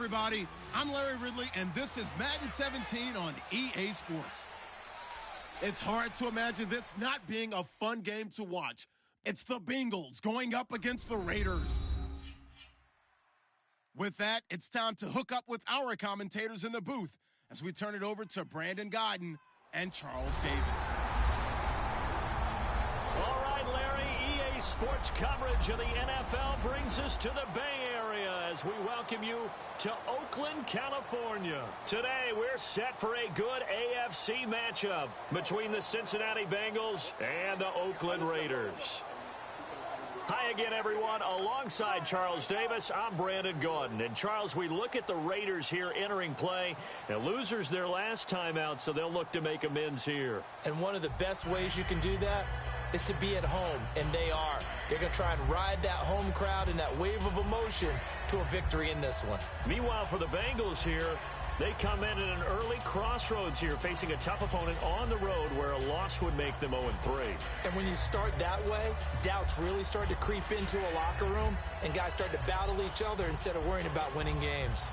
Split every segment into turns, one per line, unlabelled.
everybody. I'm Larry Ridley, and this is Madden 17 on EA Sports. It's hard to imagine this not being a fun game to watch. It's the Bengals going up against the Raiders. With that, it's time to hook up with our commentators in the booth as we turn it over to Brandon Godden and Charles Davis.
All right, Larry, EA Sports coverage of the NFL brings us to the Bay Area as we welcome you to Oakland, California. Today, we're set for a good AFC matchup between the Cincinnati Bengals and the Oakland Raiders. Hi again, everyone. Alongside Charles Davis, I'm Brandon Gaudin. And, Charles, we look at the Raiders here entering play. And losers their last time out, so they'll look to make amends here.
And one of the best ways you can do that is to be at home, and they are. They're going to try and ride that home crowd and that wave of emotion to a victory in this one.
Meanwhile, for the Bengals here, they come in at an early crossroads here, facing a tough opponent on the road where a loss would make them 0-3.
And when you start that way, doubts really start to creep into a locker room, and guys start to battle each other instead of worrying about winning games.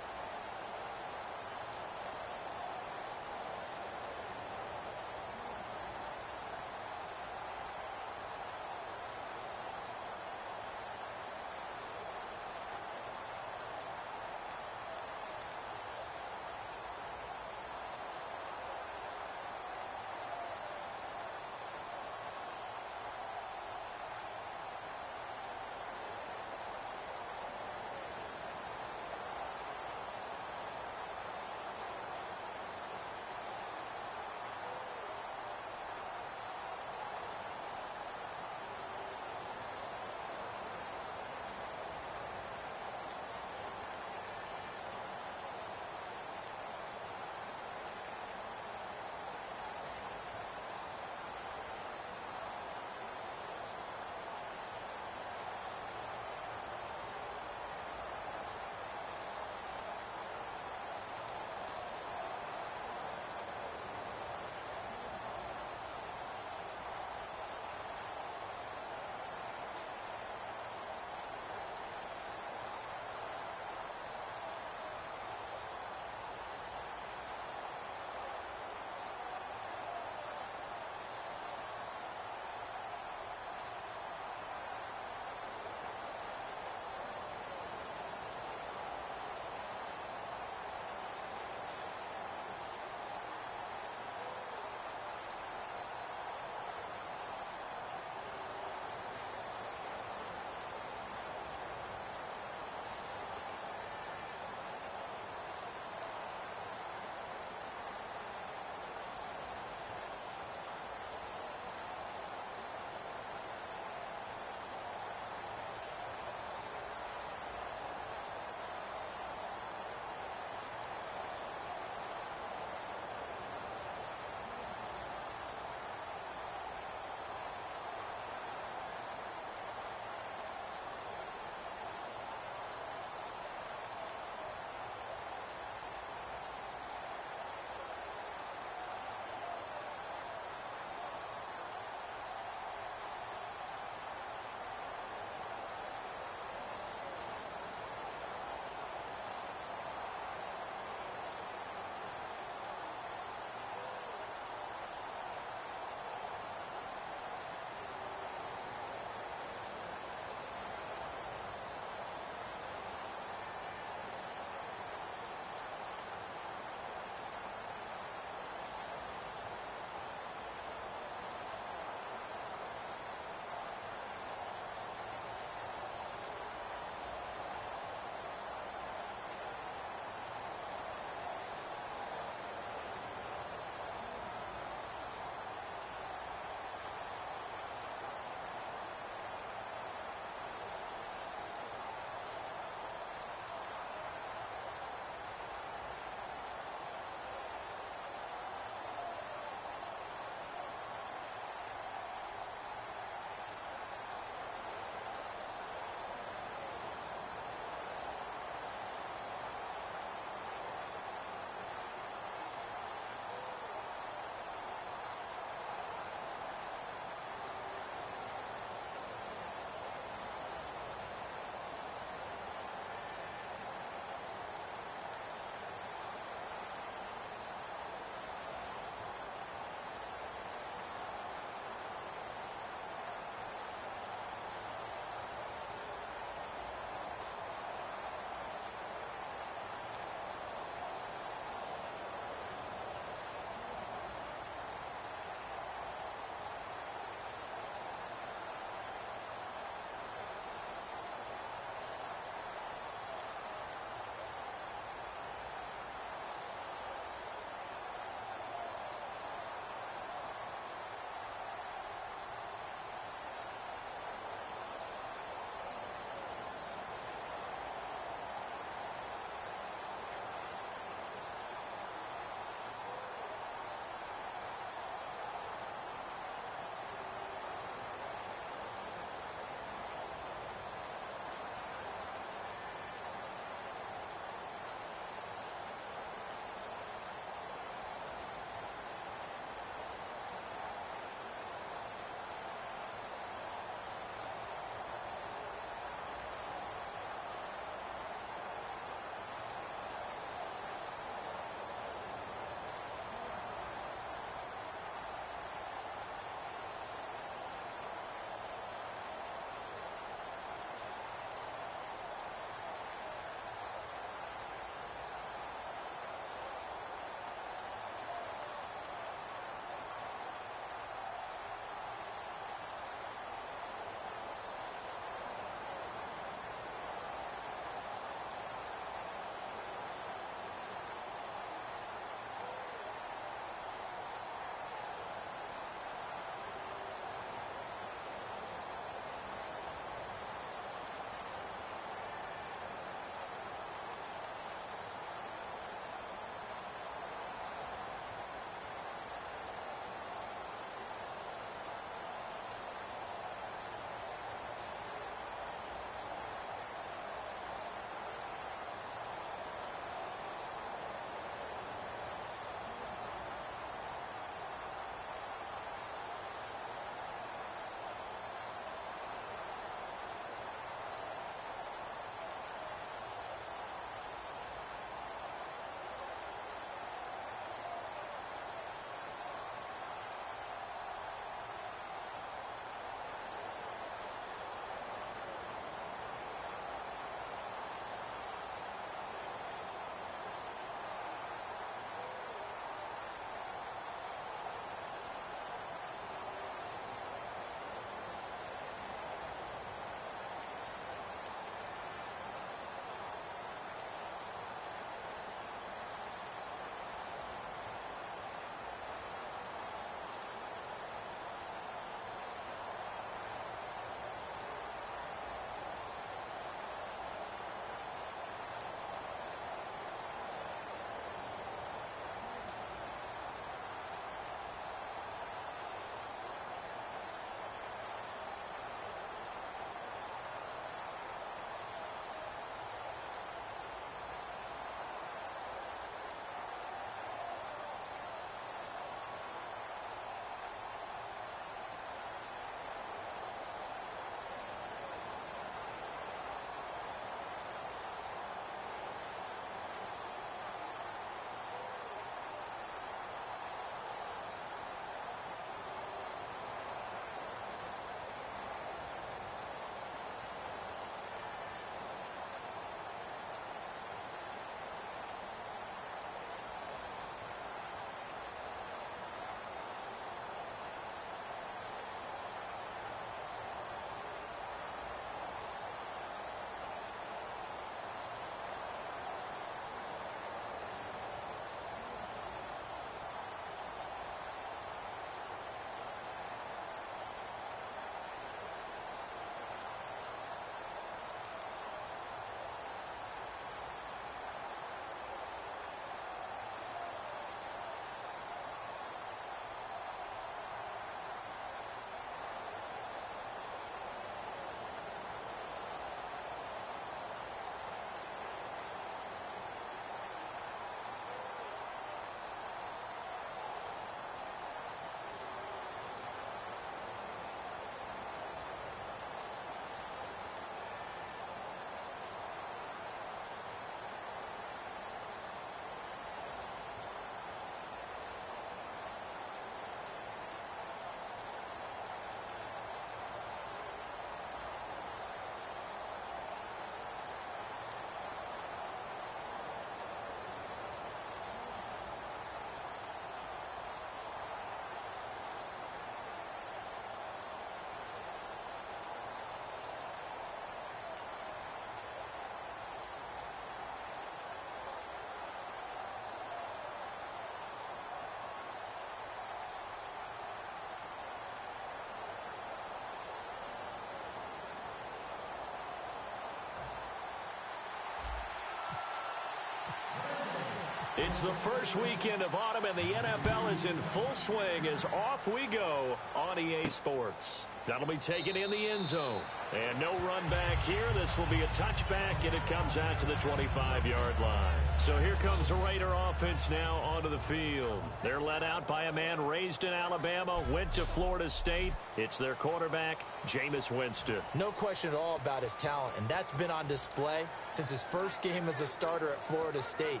It's the first weekend of autumn, and the NFL is in full swing as off we go on EA Sports. That'll be taken in the end zone. And no run back here. This will be a touchback, and it comes out to the 25-yard line. So here comes the Raider offense now onto the field. They're led out by a man raised in Alabama, went to Florida State. It's their quarterback, Jameis Winston.
No question at all about his talent, and that's been on display since his first game as a starter at Florida State.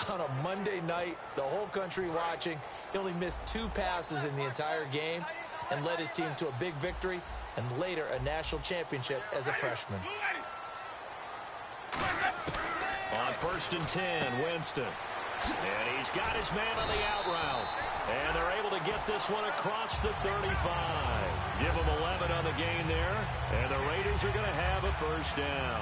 On a Monday night, the whole country watching, he only missed 2 passes in the entire game and led his team to a big victory and later a national championship as a freshman.
On 1st and 10, Winston. And he's got his man on the out route. And they're able to get this one across the 35. Give them 11 on the gain there. And the Raiders are going to have a first down.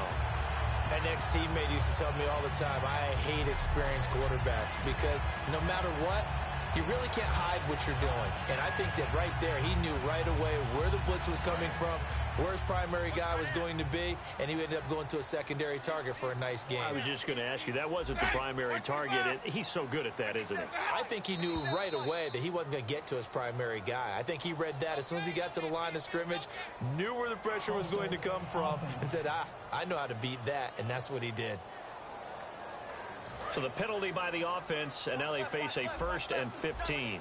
An ex-teammate used to tell me all the time, I hate experienced quarterbacks because no matter what, you really can't hide what you're doing. And I think that right there, he knew right away where the blitz was coming from, where his primary guy was going to be, and he ended up going to a secondary target for a nice game.
I was just going to ask you, that wasn't the primary target. He's so good at that, isn't he?
I think he knew right away that he wasn't going to get to his primary guy. I think he read that as soon as he got to the line of scrimmage, knew where the pressure was going to come from, and said, I know how to beat that, and that's what he did.
So the penalty by the offense, and now they face a 1st and 15.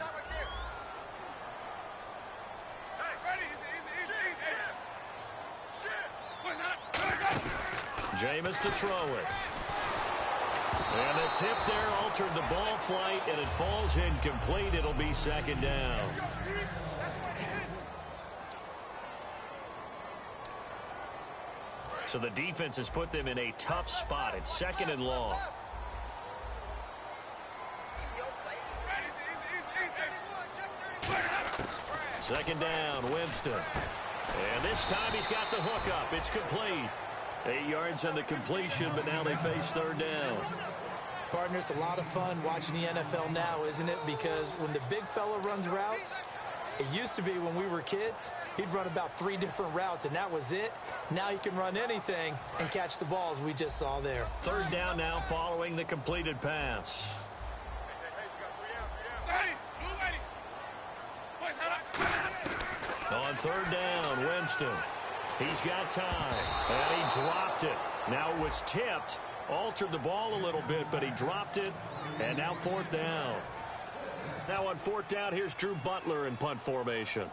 Jameis to throw it. And the tip there altered the ball flight, and it falls incomplete. It'll be 2nd down. So the defense has put them in a tough spot. It's 2nd and long. Second down, Winston. And this time he's got the hook up. It's complete. 8 yards on the completion, but now they face 3rd down.
Partner, it's a lot of fun watching the NFL now, isn't it? Because when the big fella runs routes, it used to be when we were kids, he'd run about 3 different routes, and that was it. Now he can run anything and catch the ball, as we just saw there.
3rd down now following the completed pass. On 3rd down, Winston. He's got time, and he dropped it. Now it was tipped, altered the ball a little bit, but he dropped it, and now 4th down. Now on 4th down, here's Drew Butler in punt formation.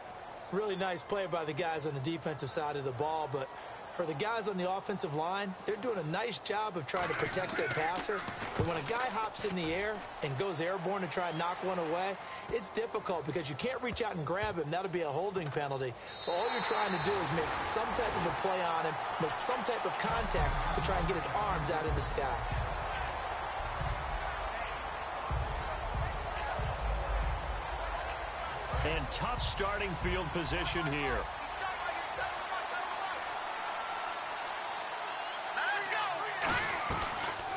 Really nice play by the guys on the defensive side of the ball, but for the guys on the offensive line, they're doing a nice job of trying to protect their passer. But when a guy hops in the air and goes airborne to try and knock one away, it's difficult because you can't reach out and grab him. That'll be a holding penalty. So all you're trying to do is make some type of a play on him, make some type of contact to try and get his arms out of the sky.
And tough starting field position here.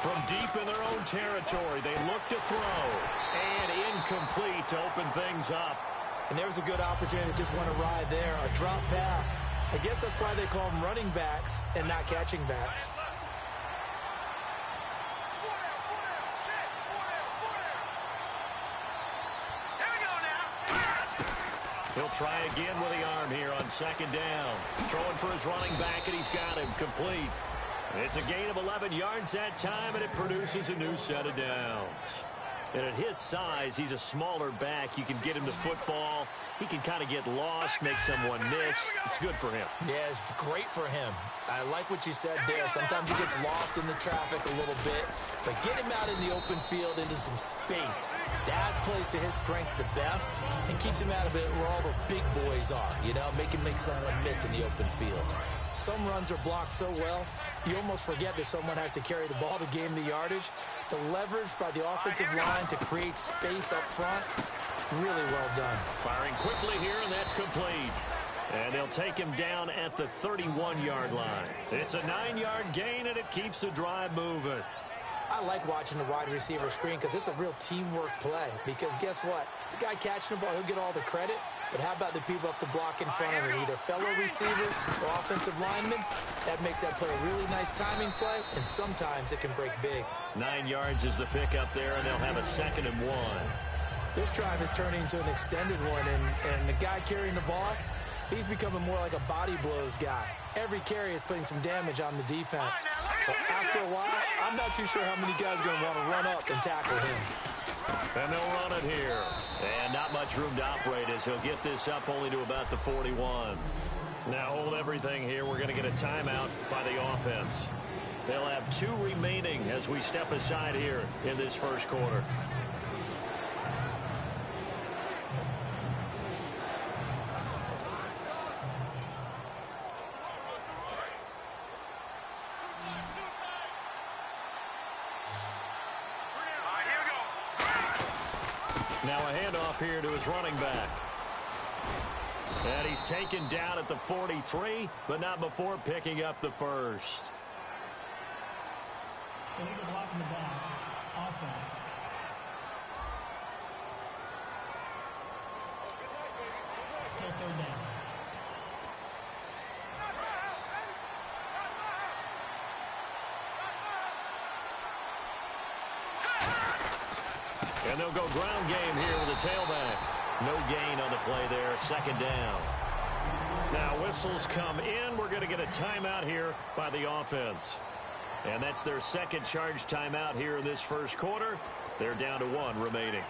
From deep in their own territory, they look to throw. And incomplete to open things up.
And there was a good opportunity to just want to ride there. A drop pass. I guess that's why they call them running backs and not catching backs.
He'll try again with the arm here on 2nd down. Throwing for his running back, and he's got him complete. It's a gain of 11 yards that time, and it produces a new set of downs. And at his size, he's a smaller back. You can get him the football. He can kind of get lost, make someone miss. It's good for him.
Yeah, it's great for him. I like what you said there. Sometimes he gets lost in the traffic a little bit, but get him out in the open field into some space. That plays to his strengths the best and keeps him out of it where all the big boys are, you know, make someone miss in the open field. Some runs are blocked so well, you almost forget that someone has to carry the ball to gain the yardage. The leverage by the offensive line to create space up front, really well done.
Firing quickly here, and that's complete. And they'll take him down at the 31-yard line. It's a 9-yard gain, and it keeps the drive moving.
I like watching the wide receiver screen because it's a real teamwork play. Because guess what? The guy catching the ball, he'll get all the credit. But how about the people up to block in front of him, either fellow receivers or offensive linemen? That makes that play a really nice timing play, and sometimes it can break big.
9 yards is the pickup there, and they'll have a 2nd and 1.
This drive is turning into an extended one, and the guy carrying the ball, he's becoming more like a body blows guy. Every carry is putting some damage on the defense. So after a while, I'm not too sure how many guys are going to want to run up and tackle him.
And they'll run it here. And not much room to operate as he'll get this up only to about the 41. Now hold everything here. We're going to get a timeout by the offense. They'll have 2 remaining as we step aside here in this first quarter. Now a handoff here to his running back. And he's taken down at the 43, but not before picking up the first.
Illegal block in the back. Offense. Still 3rd down.
And they'll go ground game here with a tailback. No gain on the play there, 2nd down. Now whistles come in. We're going to get a timeout here by the offense. And that's their 2nd charge timeout here in this first quarter. They're down to 1 remaining.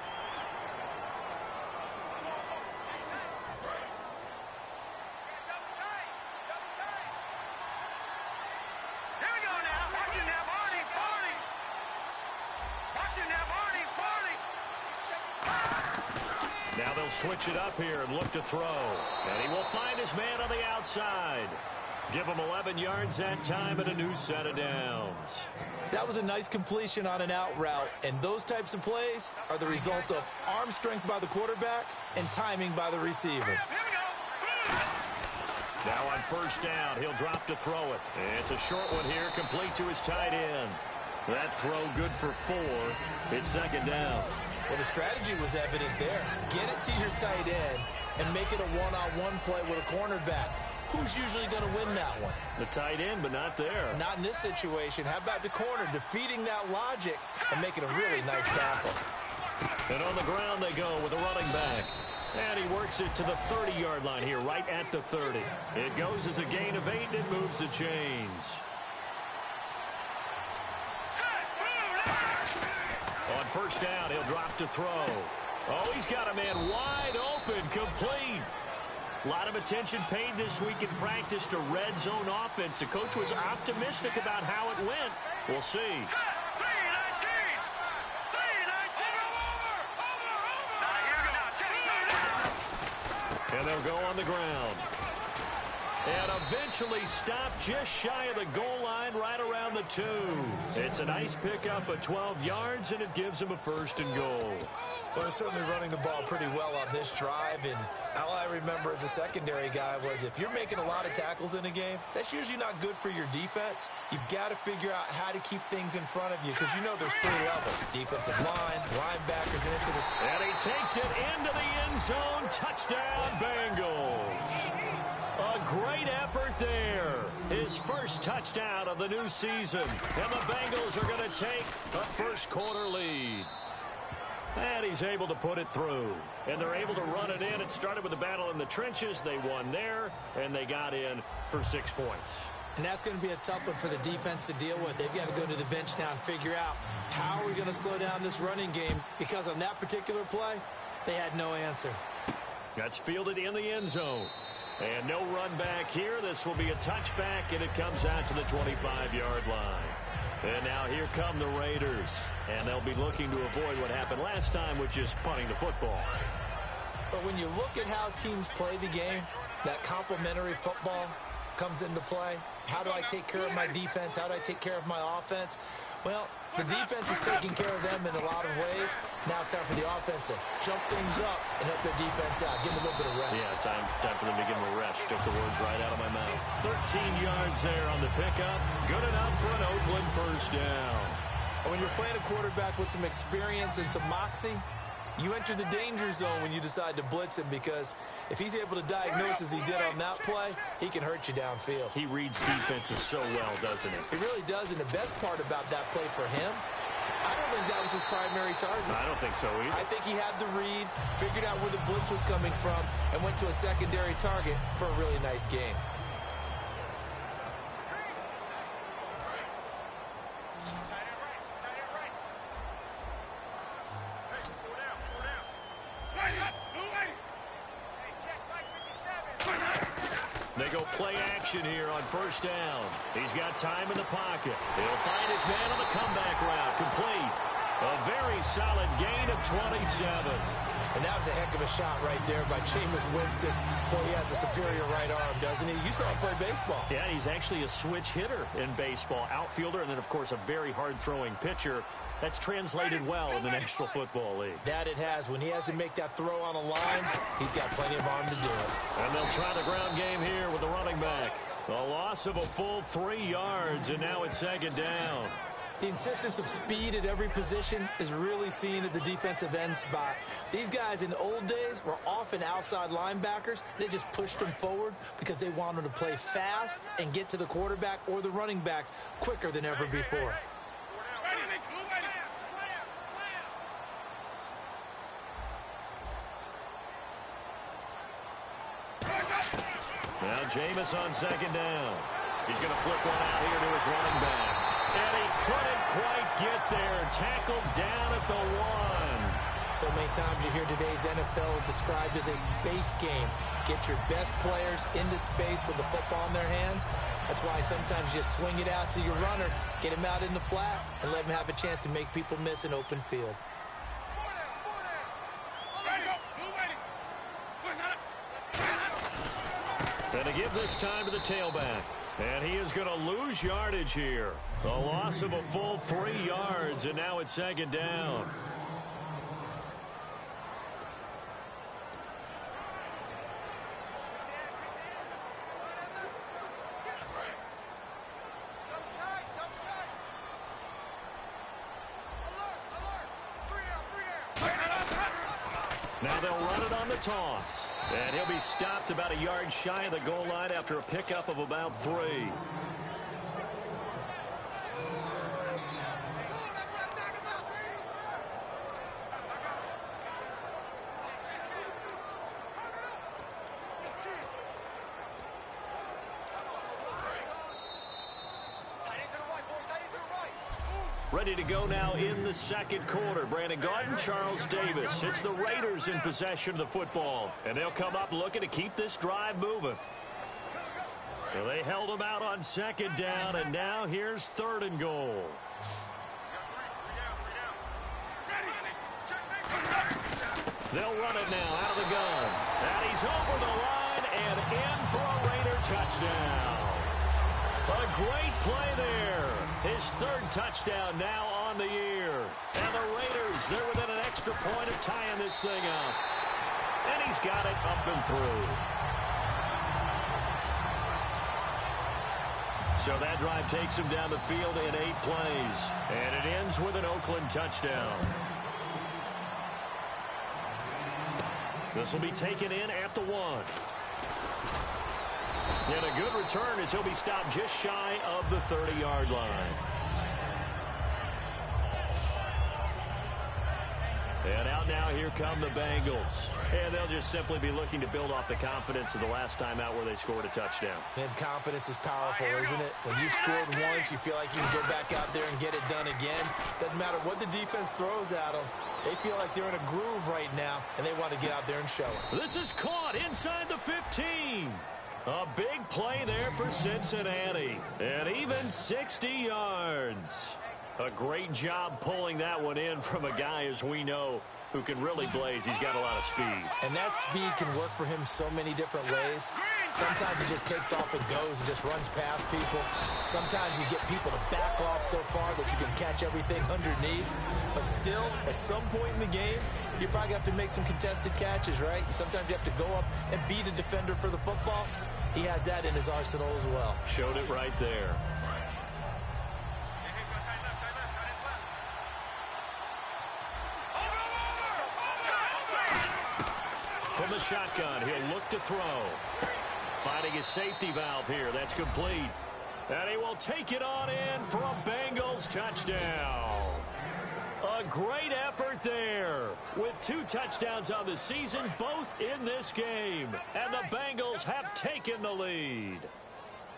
Now they'll switch it up here and look to throw. And he will find his man on the outside. Give him 11 yards that time and a new set of downs.
That was a nice completion on an out route, and those types of plays are the result of arm strength by the quarterback and timing by the receiver.
Now on 1st down, he'll drop to throw it. It's a short one here, complete to his tight end. That throw good for 4. It's 2nd down.
Well, the strategy was evident there. Get it to your tight end and make it a one-on-one play with a cornerback. Who's usually going to win that one?
The tight end, but not there.
Not in this situation. How about the corner defeating that logic and making a really nice tackle?
And on the ground they go with a running back. And he works it to the 30-yard line here, right at the 30. It goes as a gain of 8, and it moves the chains. On 1st down, he'll drop to throw. Oh, he's got a man wide open, complete. A lot of attention paid this week in practice to red zone offense. The coach was optimistic about how it went. We'll see. And they'll go on the ground. And eventually stopped just shy of the goal line right around the 2. It's a nice pickup of 12 yards, and it gives him a 1st and goal.
Well, they're certainly running the ball pretty well on this drive, and all I remember as a secondary guy was if you're making a lot of tackles in a game, that's usually not good for your defense. You've got to figure out how to keep things in front of you because you know there's 3 levels. Defensive line, linebackers, and into this.
And he takes it into the end zone. Touchdown, Bengals. A great effort there. His 1st touchdown of the new season. And the Bengals are going to take a first quarter lead. And he's able to put it through. And they're able to run it in. It started with a battle in the trenches. They won there, and they got in for 6 points.
And that's going to be a tough one for the defense to deal with. They've got to go to the bench now and figure out how are we going to slow down this running game, because on that particular play, they had no answer.
That's fielded in the end zone. And no run back here. This will be a touchback, and it comes out to the 25-yard line. And now here come the Raiders. And they'll be looking to avoid what happened last time, which is punting the football.
But when you look at how teams play the game, that complementary football comes into play. How do I take care of my defense? How do I take care of my offense? Well, the defense is taking care of them in a lot of ways. Now it's time for the offense to jump things up and help their defense out. Give them a little bit of rest.
Yeah, time for them to give them a rest. Took the words right out of my mouth. 13 yards there on the pickup. Good enough for an Oakland 1st down.
When you're playing a quarterback with some experience and some moxie, you enter the danger zone when you decide to blitz him, because if he's able to diagnose as he did on that play, he can hurt you downfield.
He reads defenses so well, doesn't he?
He really does, and the best part about that play for him, I don't think that was his primary target.
I don't think so either.
I think he had the read, figured out where the blitz was coming from, and went to a secondary target for a really nice game.
They go play action here on first down. He's got time in the pocket. He'll find his man on the comeback route. Complete. A very solid gain of 27.
And that was a heck of a shot right there by Jameis Winston. Boy, he has a superior right arm, doesn't he? You saw him play baseball.
Yeah, he's actually a switch hitter in baseball. Outfielder, and then, of course, a very hard-throwing pitcher. That's translated well in the National Football League.
That it has. When he has to make that throw on a line, he's got plenty of arm to do it.
And they'll try the ground game here with the running back. A loss of a full 3 yards, and now it's second down.
The insistence of speed at every position is really seen at the defensive end spot. These guys in the old days were often outside linebackers. They just pushed them forward because they wanted to play fast and get to the quarterback or the running backs quicker than ever before.
Now Jameis on second down. He's going to flip one out here to his running back. And he couldn't quite get there. Tackled down at the 1.
So many times you hear today's NFL described as a space game. Get your best players into space with the football in their hands. That's why sometimes you just swing it out to your runner, get him out in the flat, and let him have a chance to make people miss an open field.
And to give this time to the tailback. And he is going to lose yardage here. A loss of a full 3 yards, and now it's second down. Now they'll run it on the toss. And he'll be stopped about a yard shy of the goal line after a pickup of about 3. Ready to go now in the second quarter. Brandon Gaudin, Charles Davis. It's the Raiders in possession of the football. And they'll come up looking to keep this drive moving. So they held them out on second down, and now here's 3rd and goal. They'll run it now out of the gun. And he's over the line and in for a Raider touchdown. A great play there. His 3rd touchdown now on the year. And the Raiders, they're within an extra point of tying this thing up. And he's got it up and through. So that drive takes him down the field in 8 plays. And it ends with an Oakland touchdown. This will be taken in at the 1. And a good return as he'll be stopped just shy of the 30-yard line. And out now, here come the Bengals. And they'll just simply be looking to build off the confidence of the last time out where they scored a touchdown.
And confidence is powerful, isn't it? When you've scored once, you feel like you can go back out there and get it done again. Doesn't matter what the defense throws at them. They feel like they're in a groove right now, and they want to get out there and show it.
This is caught inside the 15. A big play there for Cincinnati. And even 60 yards. A great job pulling that one in from a guy, as we know, who can really blaze. He's got a lot of speed.
And that speed can work for him so many different ways. Sometimes he just takes off and goes and just runs past people. Sometimes you get people to back off so far that you can catch everything underneath. But still, at some point in the game, you probably have to make some contested catches, right? Sometimes you have to go up and beat a defender for the football. He has that in his arsenal as well.
Showed it right there. from the shotgun. He'll look to throw. Finding his safety valve here. That's complete. And he will take it on in for a Bengals touchdown. A great effort there. With 2 touchdowns on the season, both in this game. And the Bengals have taken the lead.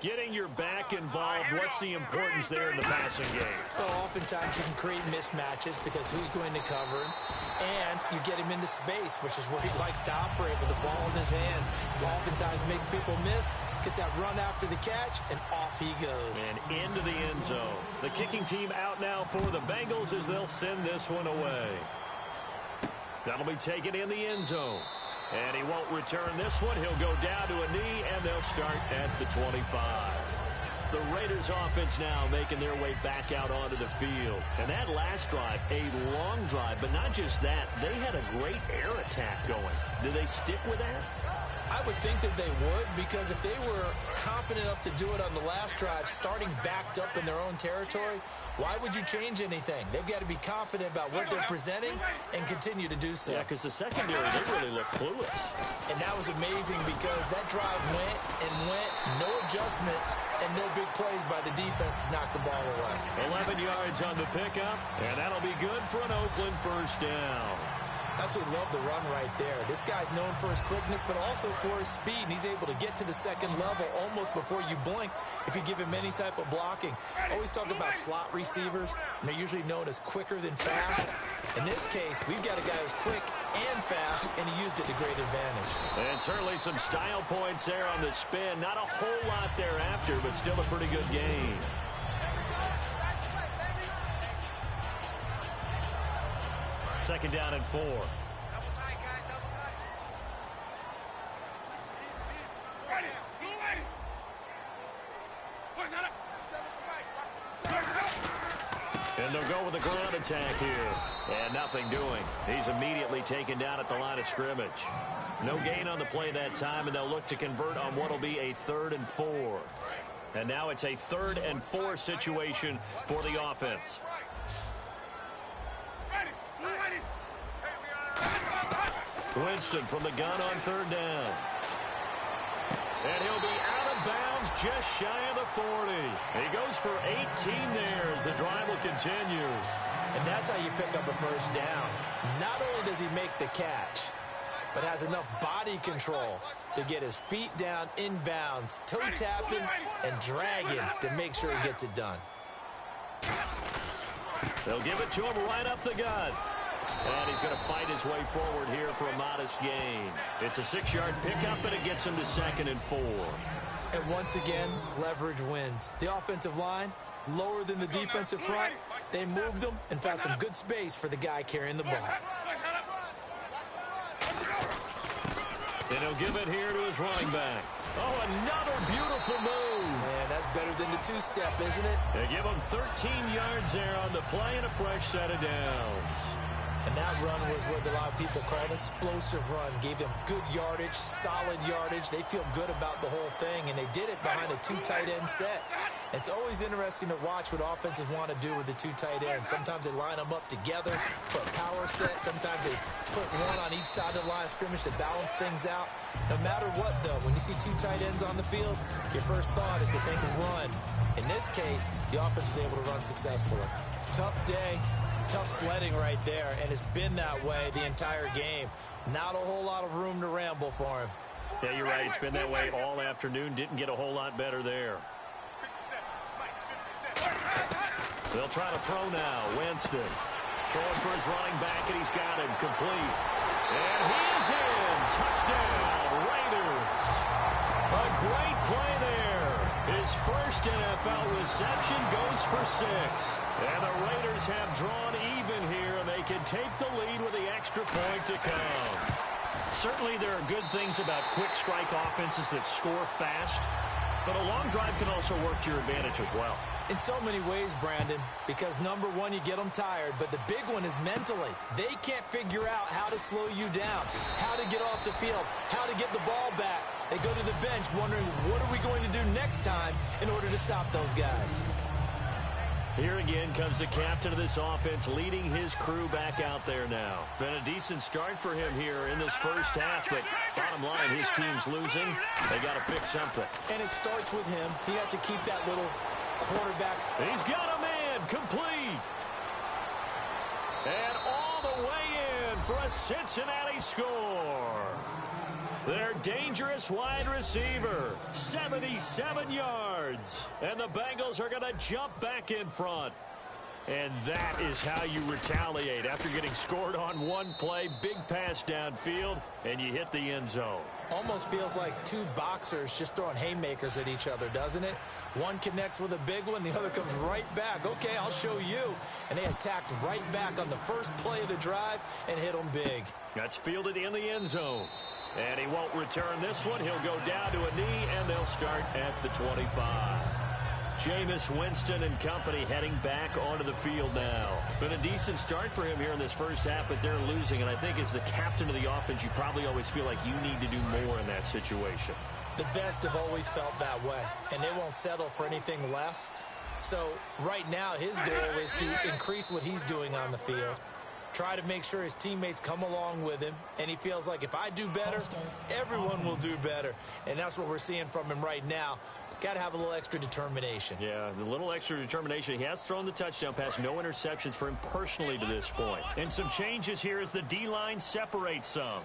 Getting your back involved, what's the importance there in the passing game?
Well, oftentimes you can create mismatches because who's going to cover him, and you get him into space, which is where he likes to operate with the ball in his hands. Oftentimes makes people miss, gets that run after the catch, and off he goes.
And into the end zone. The kicking team out now for the Bengals as they'll send this one away. That'll be taken in the end zone. And he won't return this one. He'll go down to a knee, and they'll start at the 25. The Raiders offense now making their way back out onto the field. And that last drive, a long drive, but not just that. They had a great air attack going. Do they stick with that?
I would think that they would, because if they were confident enough to do it on the last drive, starting backed up in their own territory, why would you change anything? They've got to be confident about what they're presenting and continue to do so.
Yeah, because the secondary, they really look clueless.
And that was amazing because that drive went and went, no adjustments, and no big plays by the defense to knock the ball away.
11 yards on the pickup, and that'll be good for an Oakland first down.
Absolutely love the run right there. This guy's known for his quickness, but also for his speed. And he's able to get to the second level almost before you blink if you give him any type of blocking. Always talk about slot receivers, and they're usually known as quicker than fast. In this case, we've got a guy who's quick and fast, and he used it to great advantage.
And certainly some style points there on the spin. Not a whole lot thereafter, but still a pretty good game. Second down and 4. And they'll go with the ground attack here. And nothing doing. He's immediately taken down at the line of scrimmage. No gain on the play that time, and they'll look to convert on what will be a 3rd and 4. And now it's a 3rd and 4 situation for the offense. Winston from the gun on 3rd down. And he'll be out of bounds just shy of the 40. He goes for 18 there as the drive will continue.
And that's how you pick up a first down. Not only does he make the catch, but has enough body control to get his feet down inbounds, toe tapping, and dragging to make sure he gets it done.
They'll give it to him right up the gut. And he's going to fight his way forward here for a modest gain. It's a 6-yard pickup, and it gets him to 2nd and 4.
And once again, leverage wins. The offensive line, lower than the defensive front. They moved them and found some good space for the guy carrying the ball.
And he'll give it here to his running back. Oh, another beautiful move.
Man, that's better than the 2-step, isn't it?
They give him 13 yards there on the play and a fresh set of downs.
And that run was what a lot of people call an explosive run. Gave them good yardage, solid yardage. They feel good about the whole thing, and they did it behind a 2 tight end set. It's always interesting to watch what offenses want to do with the 2 tight ends. Sometimes they line them up together for a power set. Sometimes they put one on each side of the line of scrimmage to balance things out. No matter what, though, when you see 2 tight ends on the field, your first thought is to think run. In this case, the offense was able to run successfully. Tough day. Tough sledding right there, and it's been that way the entire game. Not a whole lot of room to ramble for him.
Yeah, you're right. It's been that way all afternoon. Didn't get a whole lot better there. They'll try to throw now. Winston throwing for his running back, and he's got him complete. And he's in. Touchdown, Raiders. A great play there. His first NFL reception goes for 6. And the Raiders have drawn even here, and they can take the lead with the extra point to come. Certainly there are good things about quick strike offenses that score fast, but a long drive can also work to your advantage as well.
In so many ways, Brandon, because number one, you get them tired, but the big one is mentally. They can't figure out how to slow you down, how to get off the field, how to get the ball back. They go to the bench wondering, what are we going to do next time in order to stop those guys?
Here again comes the captain of this offense, leading his crew back out there now. Been a decent start for him here in this first half, but bottom line, his team's losing. They got to fix something.
And it starts with him. He has to keep that little quarterback.
He's got a man, complete. And all the way in for a Cincinnati score. Their dangerous wide receiver, 77 yards. And the Bengals are going to jump back in front. And that is how you retaliate after getting scored on one play, big pass downfield, and you hit the end zone.
Almost feels like two boxers just throwing haymakers at each other, doesn't it? One connects with a big one, the other comes right back. Okay, I'll show you. And they attacked right back on the first play of the drive and hit them big.
That's fielded in the end zone. And he won't return this one. He'll go down to a knee, and they'll start at the 25. Jameis Winston and company heading back onto the field now. Been a decent start for him here in this first half, but they're losing. And I think as the captain of the offense, you probably always feel like you need to do more in that situation.
The best have always felt that way, and they won't settle for anything less. So right now his goal is to increase what he's doing on the field. Try to make sure his teammates come along with him, and he feels like if I do better, everyone will do better. And that's what we're seeing from him right now. Got to have a little extra determination.
Yeah, the little extra determination. He has thrown the touchdown pass. No interceptions for him personally to this point. And some changes here as the D-line separates some.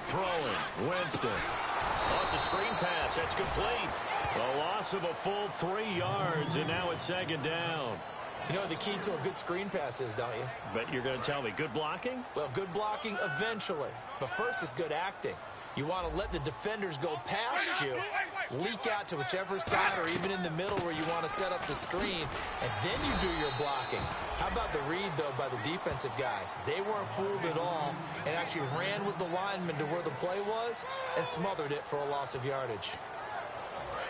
Throwing, Winston. Oh, it's a screen pass. That's complete. A loss of a full 3 yards, and now it's second down.
You know what the key to a good screen pass is, don't you?
Bet you're going to tell me. Good blocking?
Well, good blocking eventually. But first is good acting. You want to let the defenders go past you, leak out to whichever side or even in the middle where you want to set up the screen, and then you do your blocking. How about the read, though, by the defensive guys? They weren't fooled at all and actually ran with the lineman to where the play was and smothered it for a loss of yardage.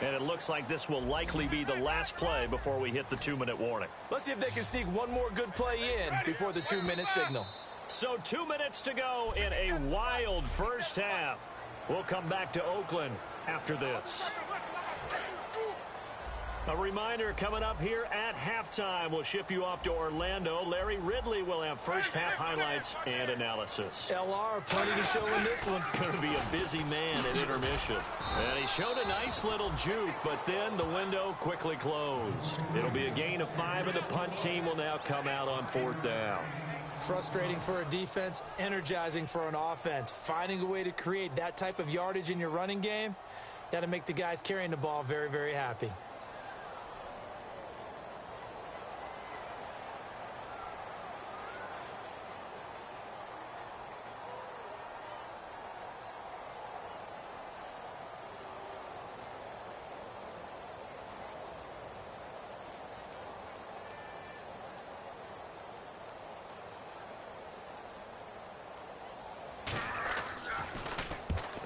And it looks like this will likely be the last play before we hit the 2-minute warning.
Let's see if they can sneak one more good play in before the 2-minute signal.
So 2 minutes to go in a wild first half. We'll come back to Oakland after this. A reminder coming up here at halftime. We'll ship you off to Orlando. Larry Ridley will have first half highlights and analysis.
LR, plenty to show in this one.
Going to be a busy man at intermission. And he showed a nice little juke, but then the window quickly closed. It'll be a gain of 5, and the punt team will now come out on 4th down.
Frustrating for a defense, energizing for an offense. Finding a way to create that type of yardage in your running game, that'll make the guys carrying the ball very, very happy.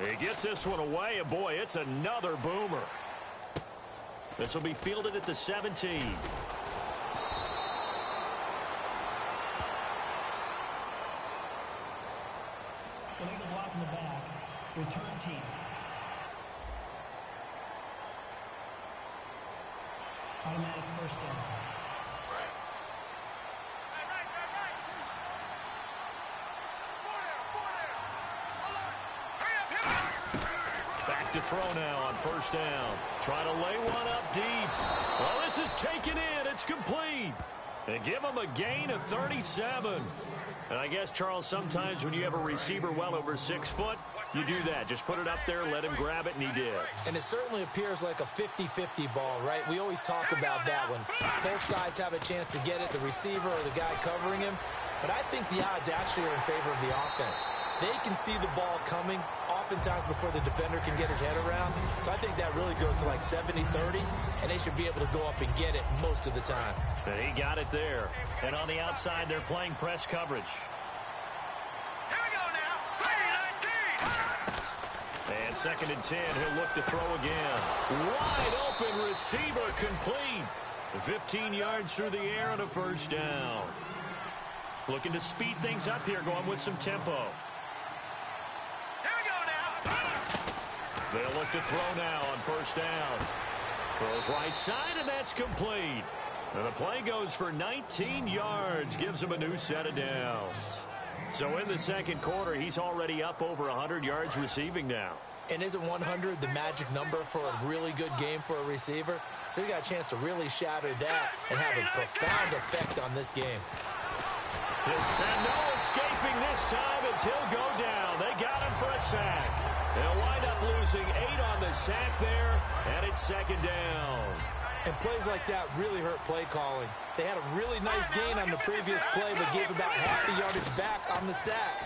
He gets this one away, and boy, it's another boomer. This will be fielded at the 17.
Illegal block in the back. Return team. Automatic first down.
Back to throw now on first down. Trying to lay one up deep. Well, this is taken in. It's complete. And give him a gain of 37. And I guess, Charles, sometimes when you have a receiver well over 6 foot, you do that. Just put it up there, let him grab it, and he did.
And it certainly appears like a 50-50 ball, right? We always talk about that one. Both sides have a chance to get it, the receiver or the guy covering him. But I think the odds actually are in favor of the offense. They can see the ball coming oftentimes before the defender can get his head around. So I think that really goes to like 70-30, and they should be able to go up and get it most of the time.
And he got it there. And on the outside, they're playing press coverage.
Here we go now. 3-19.
And 2nd and 10, he'll look to throw again. Wide open receiver complete. 15 yards through the air and a first down. Looking to speed things up here, going with some tempo.
Here we go now.
They'll look to throw now on first down. Throws right side, and that's complete. And the play goes for 19 yards, gives him a new set of downs. So in the second quarter, he's already up over 100 yards receiving now.
And isn't 100 the magic number for a really good game for a receiver? So he got a chance to really shatter that and have a profound effect on this game.
And no escaping this time as he'll go down. They got him for a sack. They'll wind up losing 8 on the sack there, and it's second down.
And plays like that really hurt play calling. They had a really nice gain on the previous play, but gave about half the yardage back on the sack.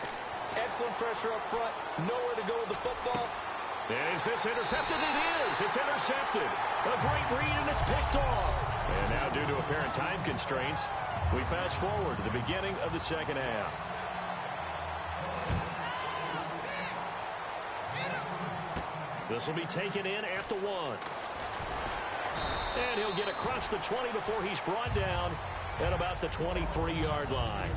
Excellent pressure up front. Nowhere to go with the football.
And is this intercepted? It is. It's intercepted. A great read, and it's picked off. And now, due to apparent time constraints, we fast forward to the beginning of the second half. This will be taken in at the 1. And he'll get across the 20 before he's brought down at about the 23-yard line.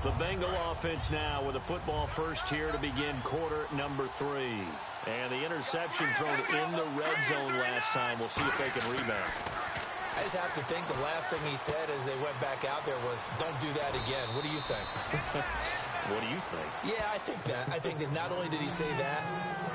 The Bengal offense now with a football first here to begin quarter number 3. And the interception thrown in the red zone last time. We'll see if they can rebound.
I just have to think the last thing he said as they went back out there was, don't do that again. What do you think?
What do you think?
Yeah, I think that. I think that not only did he say that,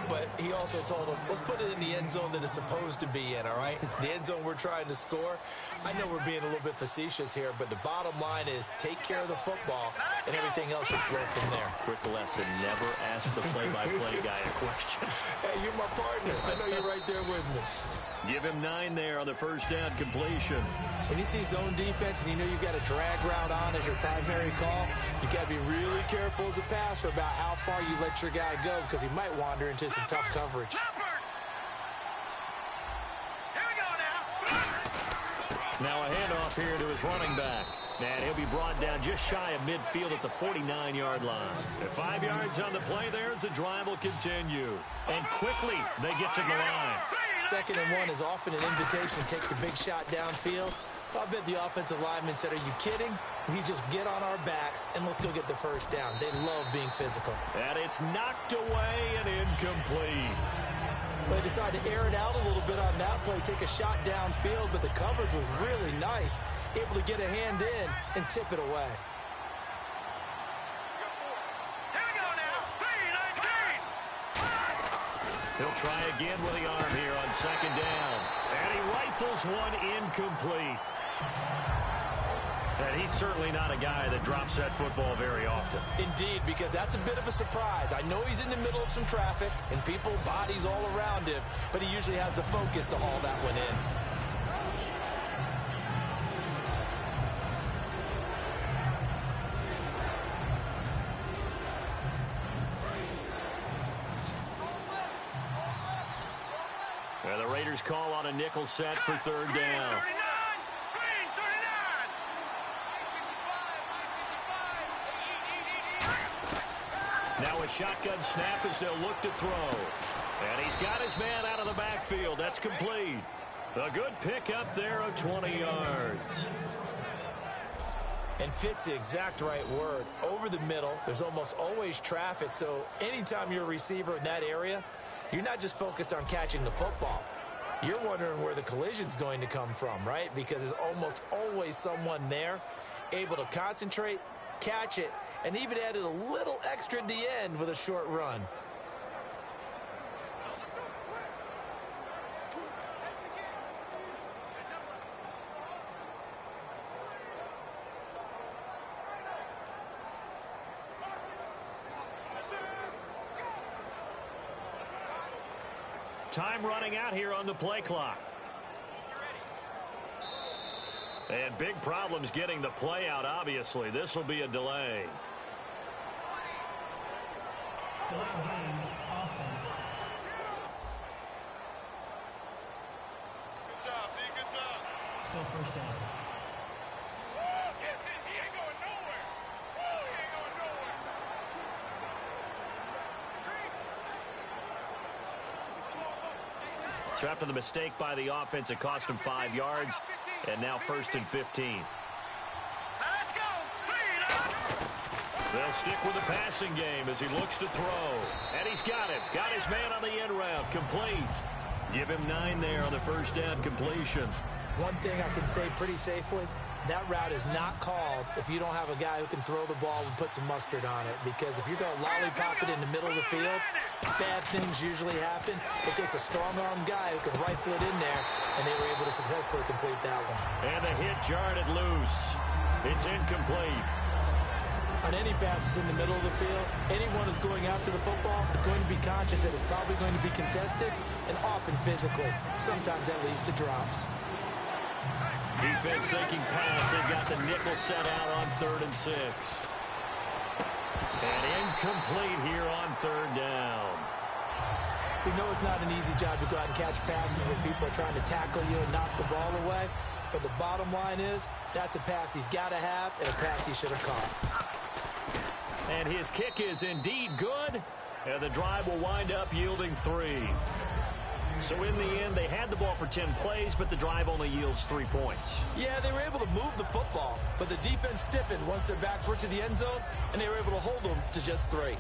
but he also told him, let's put it in the end zone that it's supposed to be in, all right? The end zone we're trying to score. I know we're being a little bit facetious here, but the bottom line is take care of the football, and everything else should flow from there.
Quick lesson, never ask the play-by-play guy a question.
Hey, you're my partner. I know you're right there with me.
Give him 9 there on the first down completion.
When you see zone defense and you know you've got a drag route on as your primary call, you got to be really careful as a passer about how far you let your guy go because he might wander into some tough coverage.
Here we go now.
Now a handoff here to his running back. And he'll be brought down just shy of midfield at the 49-yard line. At 5 yards on the play there as the drive will continue. And quickly they get to the line.
2nd and 1 is often an invitation to take the big shot downfield. I bet the offensive lineman said, are you kidding? We just get on our backs and let's go get the first down. They love being physical.
And it's knocked away and incomplete.
They decided to air it out a little bit on that play, take a shot downfield, but the coverage was really nice. Able to get a hand in and tip it away.
Here we go now. 3-19.
He'll try again with the arm here on 2nd down. And he rifles one incomplete. And he's certainly not a guy that drops that football very often.
Indeed, because that's a bit of a surprise. I know he's in the middle of some traffic and people, bodies all around him, but he usually has the focus to haul that one in.
And the Raiders call on a nickel set for 3rd down. Now a shotgun snap as they'll look to throw. And he's got his man out of the backfield. That's complete. A good pickup there of 20 yards.
And fits the exact right word. Over the middle, there's almost always traffic, so anytime you're a receiver in that area, you're not just focused on catching the football. You're wondering where the collision's going to come from, right? Because there's almost always someone there able to concentrate, catch it, and even added a little extra at the end with a short run.
Time running out here on the play clock. And big problems getting the play out, obviously. This will be a delay.
Delay game, offense.
Good job, D. Good job.
Still first down.
He ain't going nowhere. He ain't going nowhere.
So after the mistake by the offense, it cost him 5 yards. And now 1st and 15.
Now let's go. Speed up.
They'll stick with the passing game as he looks to throw. And he's got it. Got his man on the end route. Complete. Give him 9 there on the first down completion.
One thing I can say pretty safely, that route is not called if you don't have a guy who can throw the ball and put some mustard on it. Because if you're going to lollipop it in the middle of the field, bad things usually happen. It takes a strong-armed guy who can rifle it in there, and they were able to successfully complete that one.
And the hit jarred it loose. It's incomplete.
On any passes in the middle of the field, anyone who's going after the football is going to be conscious that it's probably going to be contested, and often physically. Sometimes that leads to drops.
Defense thinking pass. They've got the nickel set out on 3rd and 6. And incomplete here on 3rd down.
We know it's not an easy job to go out and catch passes when people are trying to tackle you and knock the ball away. But the bottom line is, that's a pass he's got to have and a pass he should have caught.
And his kick is indeed good. And the drive will wind up yielding 3. So in the end, they had the ball for 10 plays, but the drive only yields 3 points.
Yeah, they were able to move the football, but the defense stiffened once their backs were to the end zone, and they were able to hold them to just 3.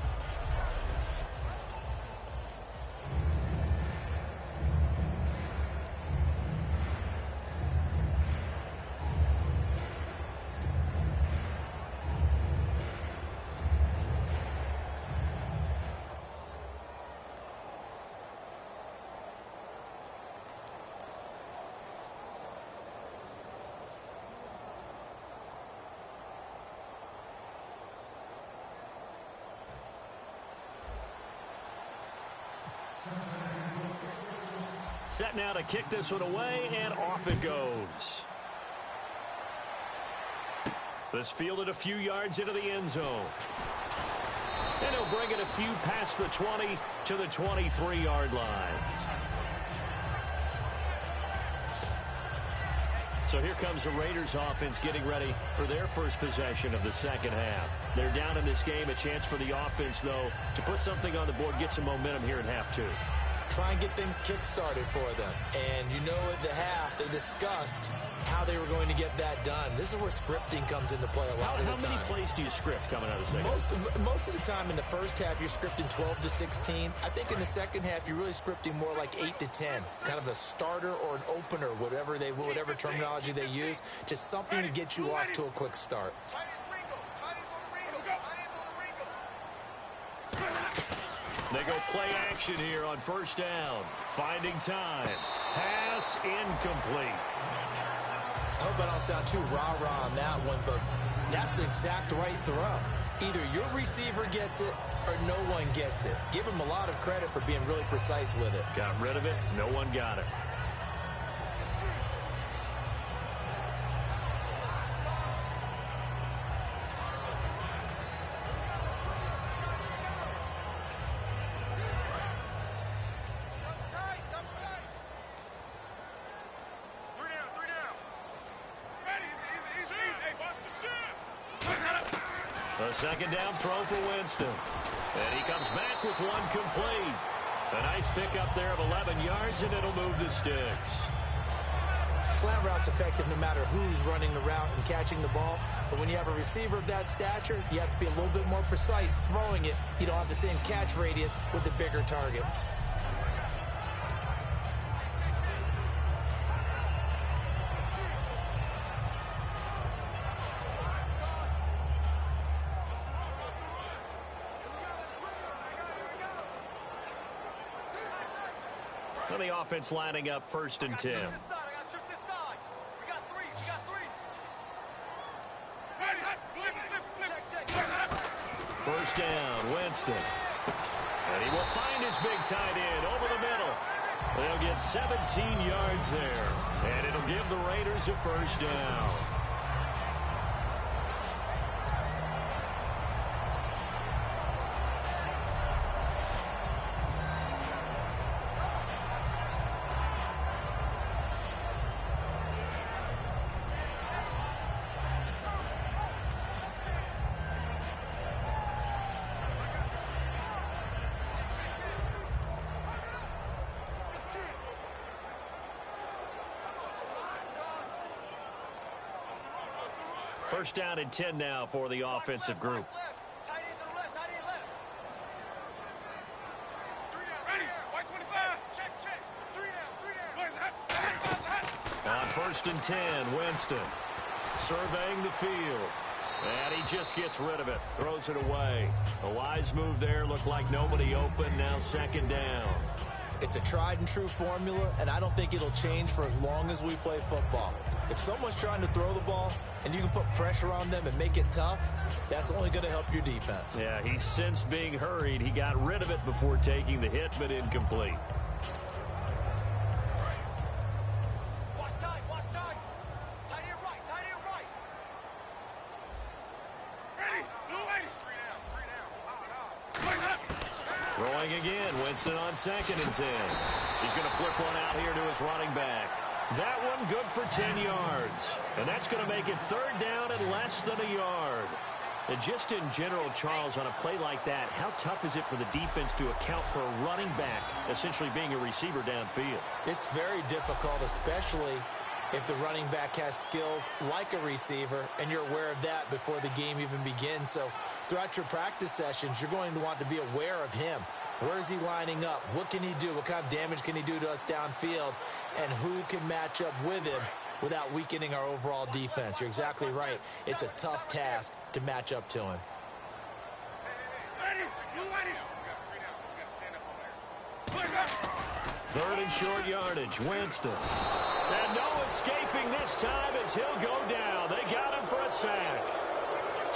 Set now to kick this one away, and off it goes. This fielded a few yards into the end zone. And he'll bring it a few past the 20 to the 23-yard line. So here comes the Raiders offense getting ready for their first possession of the second half. They're down in this game. A chance for the offense, though, to put something on the board, get some momentum here in half 2.
Try and get things kick-started for them. And you know at the half, they discussed how they were going to get that done. This is where scripting comes into play a lot of the time.
How many plays do you script coming out of the second?
Most of the time in the first half, you're scripting 12 to 16. I think in the second half, you're really scripting more like 8 to 10. Kind of a starter or an opener, whatever terminology they use. Just something to get you off to a quick start.
They go play action here on first down. Finding time. Pass incomplete.
I hope I don't sound too rah-rah on that one, but that's the exact right throw. Either your receiver gets it or no one gets it. Give him a lot of credit for being really precise with it.
Got rid of it. No one got it. A second down throw for Winston. And he comes back with one complete. A nice pickup there of 11 yards, and it'll move the sticks.
Slant route's effective no matter who's running the route and catching the ball. But when you have a receiver of that stature, you have to be a little bit more precise throwing it. You don't have the same catch radius with the bigger targets.
The offense lining up 1st and 10. First down, Winston. And he will find his big tight end over the middle. They'll get 17 yards there. And it'll give the Raiders a first down. First down and 10 now for the offensive group. First and 10, Winston. Surveying the field. And he just gets rid of it. Throws it away. A wise move there. Looked like nobody open. Now second down.
It's a tried-and-true formula, and I don't think it'll change for as long as we play football. If someone's trying to throw the ball and you can put pressure on them and make it tough, that's only going to help your defense.
Yeah, he sensed being hurried. He got rid of it before taking the hit, but incomplete. Throwing again, Winston on second and 10. He's going to flip one out here to his running back. That one good for 10 yards. And that's going to make it third down and less than a yard. And just in general, Charles, on a play like that, how tough is it for the defense to account for a running back essentially being a receiver downfield?
It's very difficult, especially if the running back has skills like a receiver, and you're aware of that before the game even begins. So throughout your practice sessions, you're going to want to be aware of him. Where is he lining up? What can he do? What kind of damage can he do to us downfield? And who can match up with him without weakening our overall defense? You're exactly right. It's a tough task to match up to him.
Third and short yardage, Winston. And no escaping this time as he'll go down. They got him for a sack.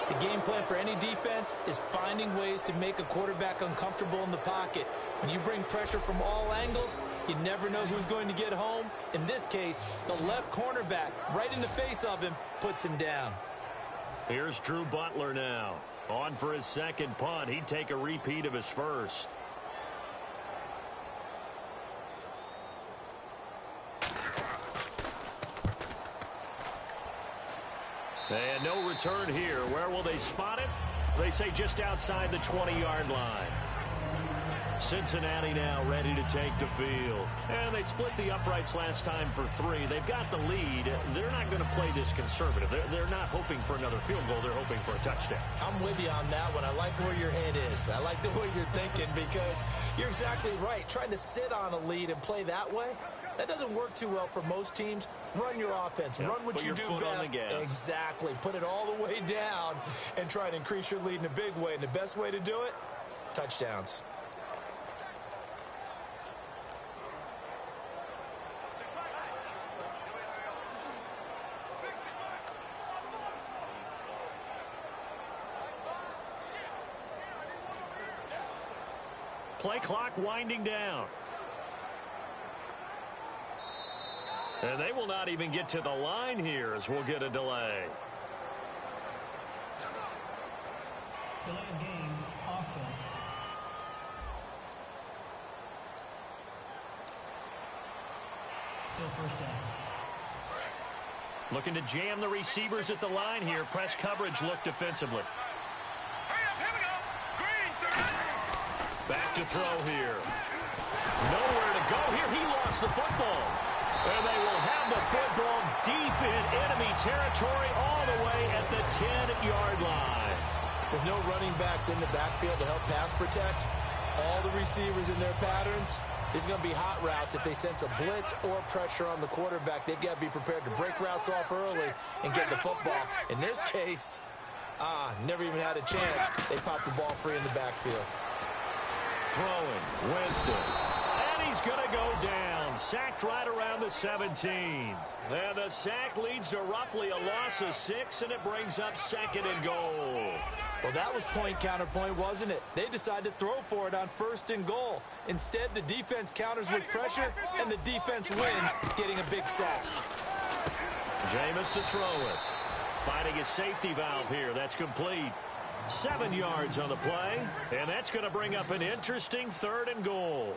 The game plan for any defense is finding ways to make a quarterback uncomfortable in the pocket. When you bring pressure from all angles, you never know who's going to get home. In this case, the left cornerback, right in the face of him, puts him down.
Here's Drew Butler now. On for his second punt. He'd take a repeat of his first. And no return here. Where will they spot it? They say just outside the 20-yard line. Cincinnati now ready to take the field. And they split the uprights last time for 3. They've got the lead. They're not going to play this conservative. They're not hoping for another field goal. They're hoping for a touchdown.
I'm with you on that one. I like where your head is. I like the way you're thinking because you're exactly right. Trying to sit on a lead and play that way, that doesn't work too well for most teams. Run your offense.
Yep.
Run what you do best. Exactly. Put it all the way down and try to increase your lead in a big way. And the best way to do it, touchdowns.
Play clock winding down. And they will not even get to the line here as we'll get a delay.
Delay of game, offense. Still first down.
Looking to jam the receivers at the line here. Press coverage look defensively. Back to throw here. Nowhere to go here. He lost the football. And they will have the football deep in enemy territory all the way at the 10-yard line.
With no running backs in the backfield to help pass protect, all the receivers in their patterns, it's going to be hot routes if they sense a blitz or pressure on the quarterback. They've got to be prepared to break routes off early and get the football. In this case, never even had a chance. They popped the ball free in the backfield.
Throwing, Winston. And he's going to go down. Sacked right around the 17. And the sack leads to roughly a loss of 6, and it brings up second and goal.
Well, that was point counterpoint, wasn't it? They decided to throw for it on first and goal. Instead, the defense counters with pressure, and the defense wins, getting a big sack.
Jameis to throw it. Finding a safety valve here. That's complete. 7 yards on the play, and that's going to bring up an interesting third and goal.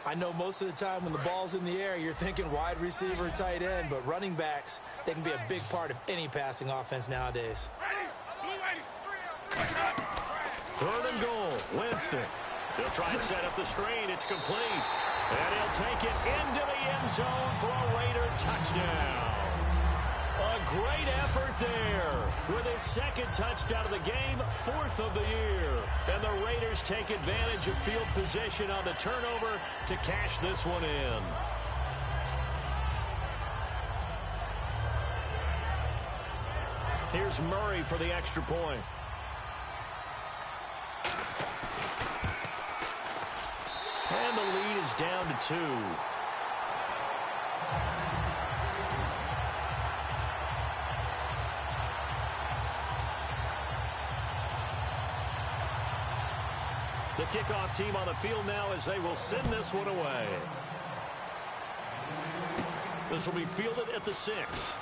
I know most of the time when the ball's in the air, you're thinking wide receiver, tight end, but running backs, they can be a big part of any passing offense nowadays.
Third and goal, Winston. He'll try and set up the screen. It's complete. And he'll take it into the end zone for a Raider touchdown. A great effort there. With his second touchdown of the game, 4th of the year. And the Raiders take advantage of field position on the turnover to cash this one in. Here's Murray for the extra point. And the lead is down to 2. The kickoff team on the field now as they will send this one away. This will be fielded at the 6.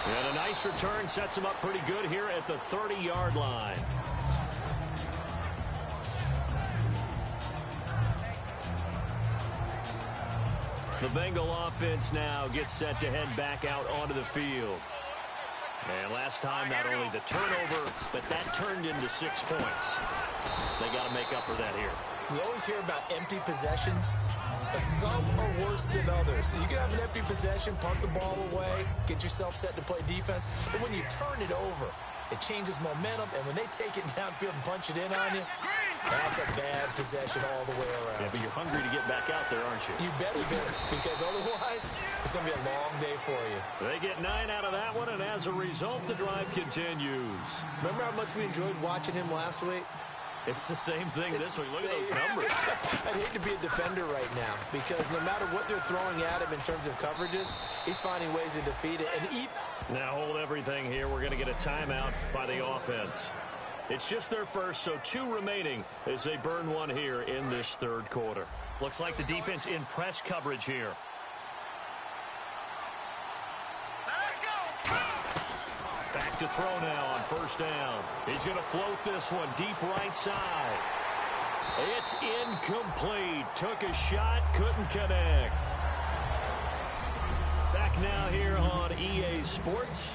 And a nice return sets him up pretty good here at the 30-yard line. The Bengal offense now gets set to head back out onto the field. And last time, not only the turnover, but that turned into 6 points. They got to make up for that here.
We always hear about empty possessions, but some are worse than others. You can have an empty possession, punt the ball away, get yourself set to play defense, but when you turn it over, it changes momentum, and when they take it downfield and punch it in on you, that's a bad possession all the way around.
Yeah, but you're hungry to get back out there, aren't you?
You better be, because otherwise, it's going to be a long day for you.
They get 9 out of that one, and as a result, the drive continues.
Remember how much we enjoyed watching him last week?
It's the same thing this week. Look at those numbers.
I'd hate to be a defender right now because no matter what they're throwing at him in terms of coverages, he's finding ways to defeat it. And
now hold everything here. We're going to get a timeout by the offense. It's just their first, so 2 remaining as they burn one here in this third quarter. Looks like the defense in press coverage here. Back to throw now on first down. He's going to float this one deep right side. It's incomplete. Took a shot, couldn't connect. Back now here on EA Sports.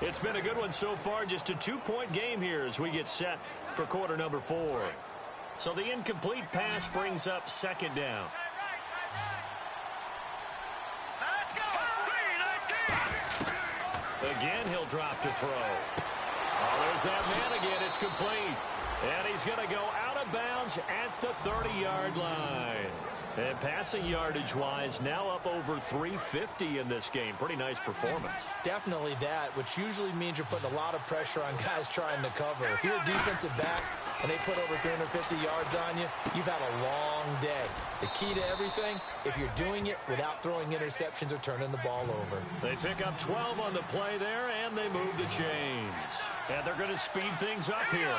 It's been a good one so far. Just a 2-point game here as we get set for quarter number 4. So the incomplete pass brings up second down. Again, he'll drop to throw. Oh, there's that man again. It's complete. And he's going to go out of bounds at the 30-yard line. And passing yardage-wise, now up over 350 in this game. Pretty nice performance.
definitely that, which usually means you're putting a lot of pressure on guys trying to cover. If you're a defensive back and they put over 350 yards on you, you've had a long day. The key to everything, if you're doing it without throwing interceptions or turning the ball over.
They pick up 12 on the play there, and they move the chains. And they're going to speed things up here.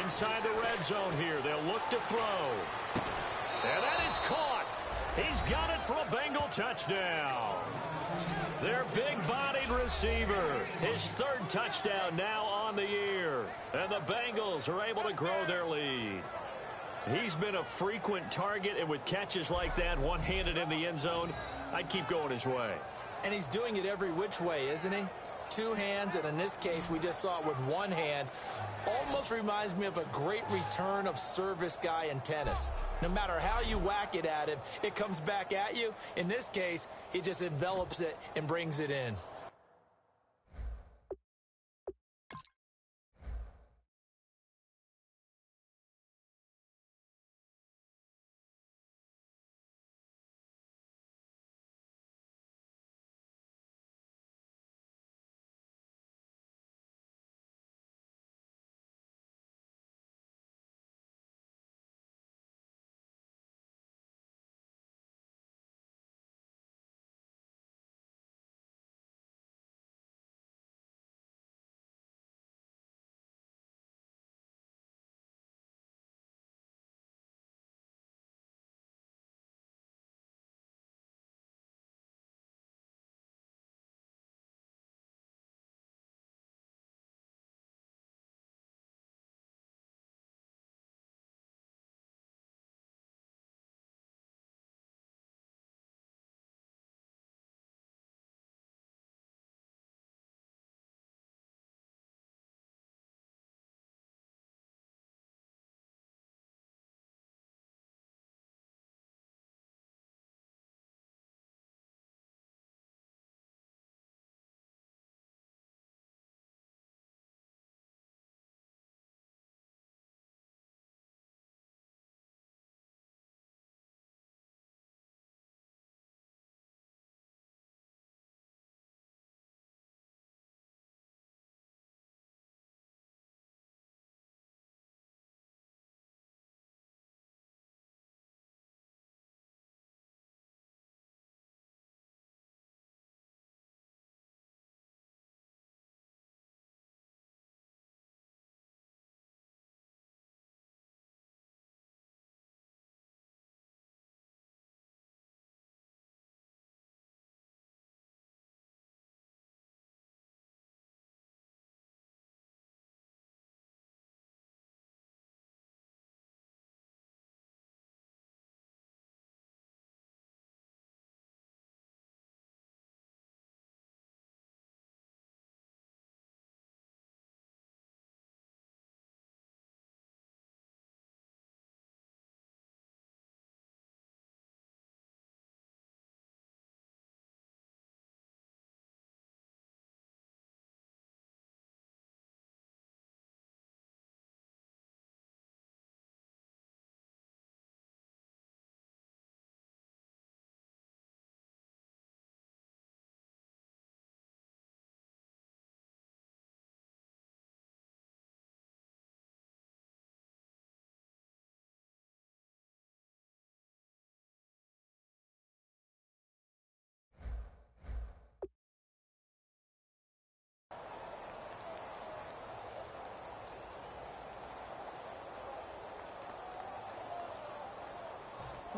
Inside the red zone here, they'll look to throw. And that is caught. He's got it for a Bengal touchdown. Their big-bodied receiver, his third touchdown now on the year. And the Bengals are able to grow their lead. He's been a frequent target, and with catches like that, one-handed in the end zone, I'd keep going his way.
And he's doing it every which way, isn't he? Two hands, and in this case, we just saw it with one hand. Almost reminds me of a great return of service guy in tennis. No matter how you whack it at him, it comes back at you. In this case, he just envelops it and brings it in.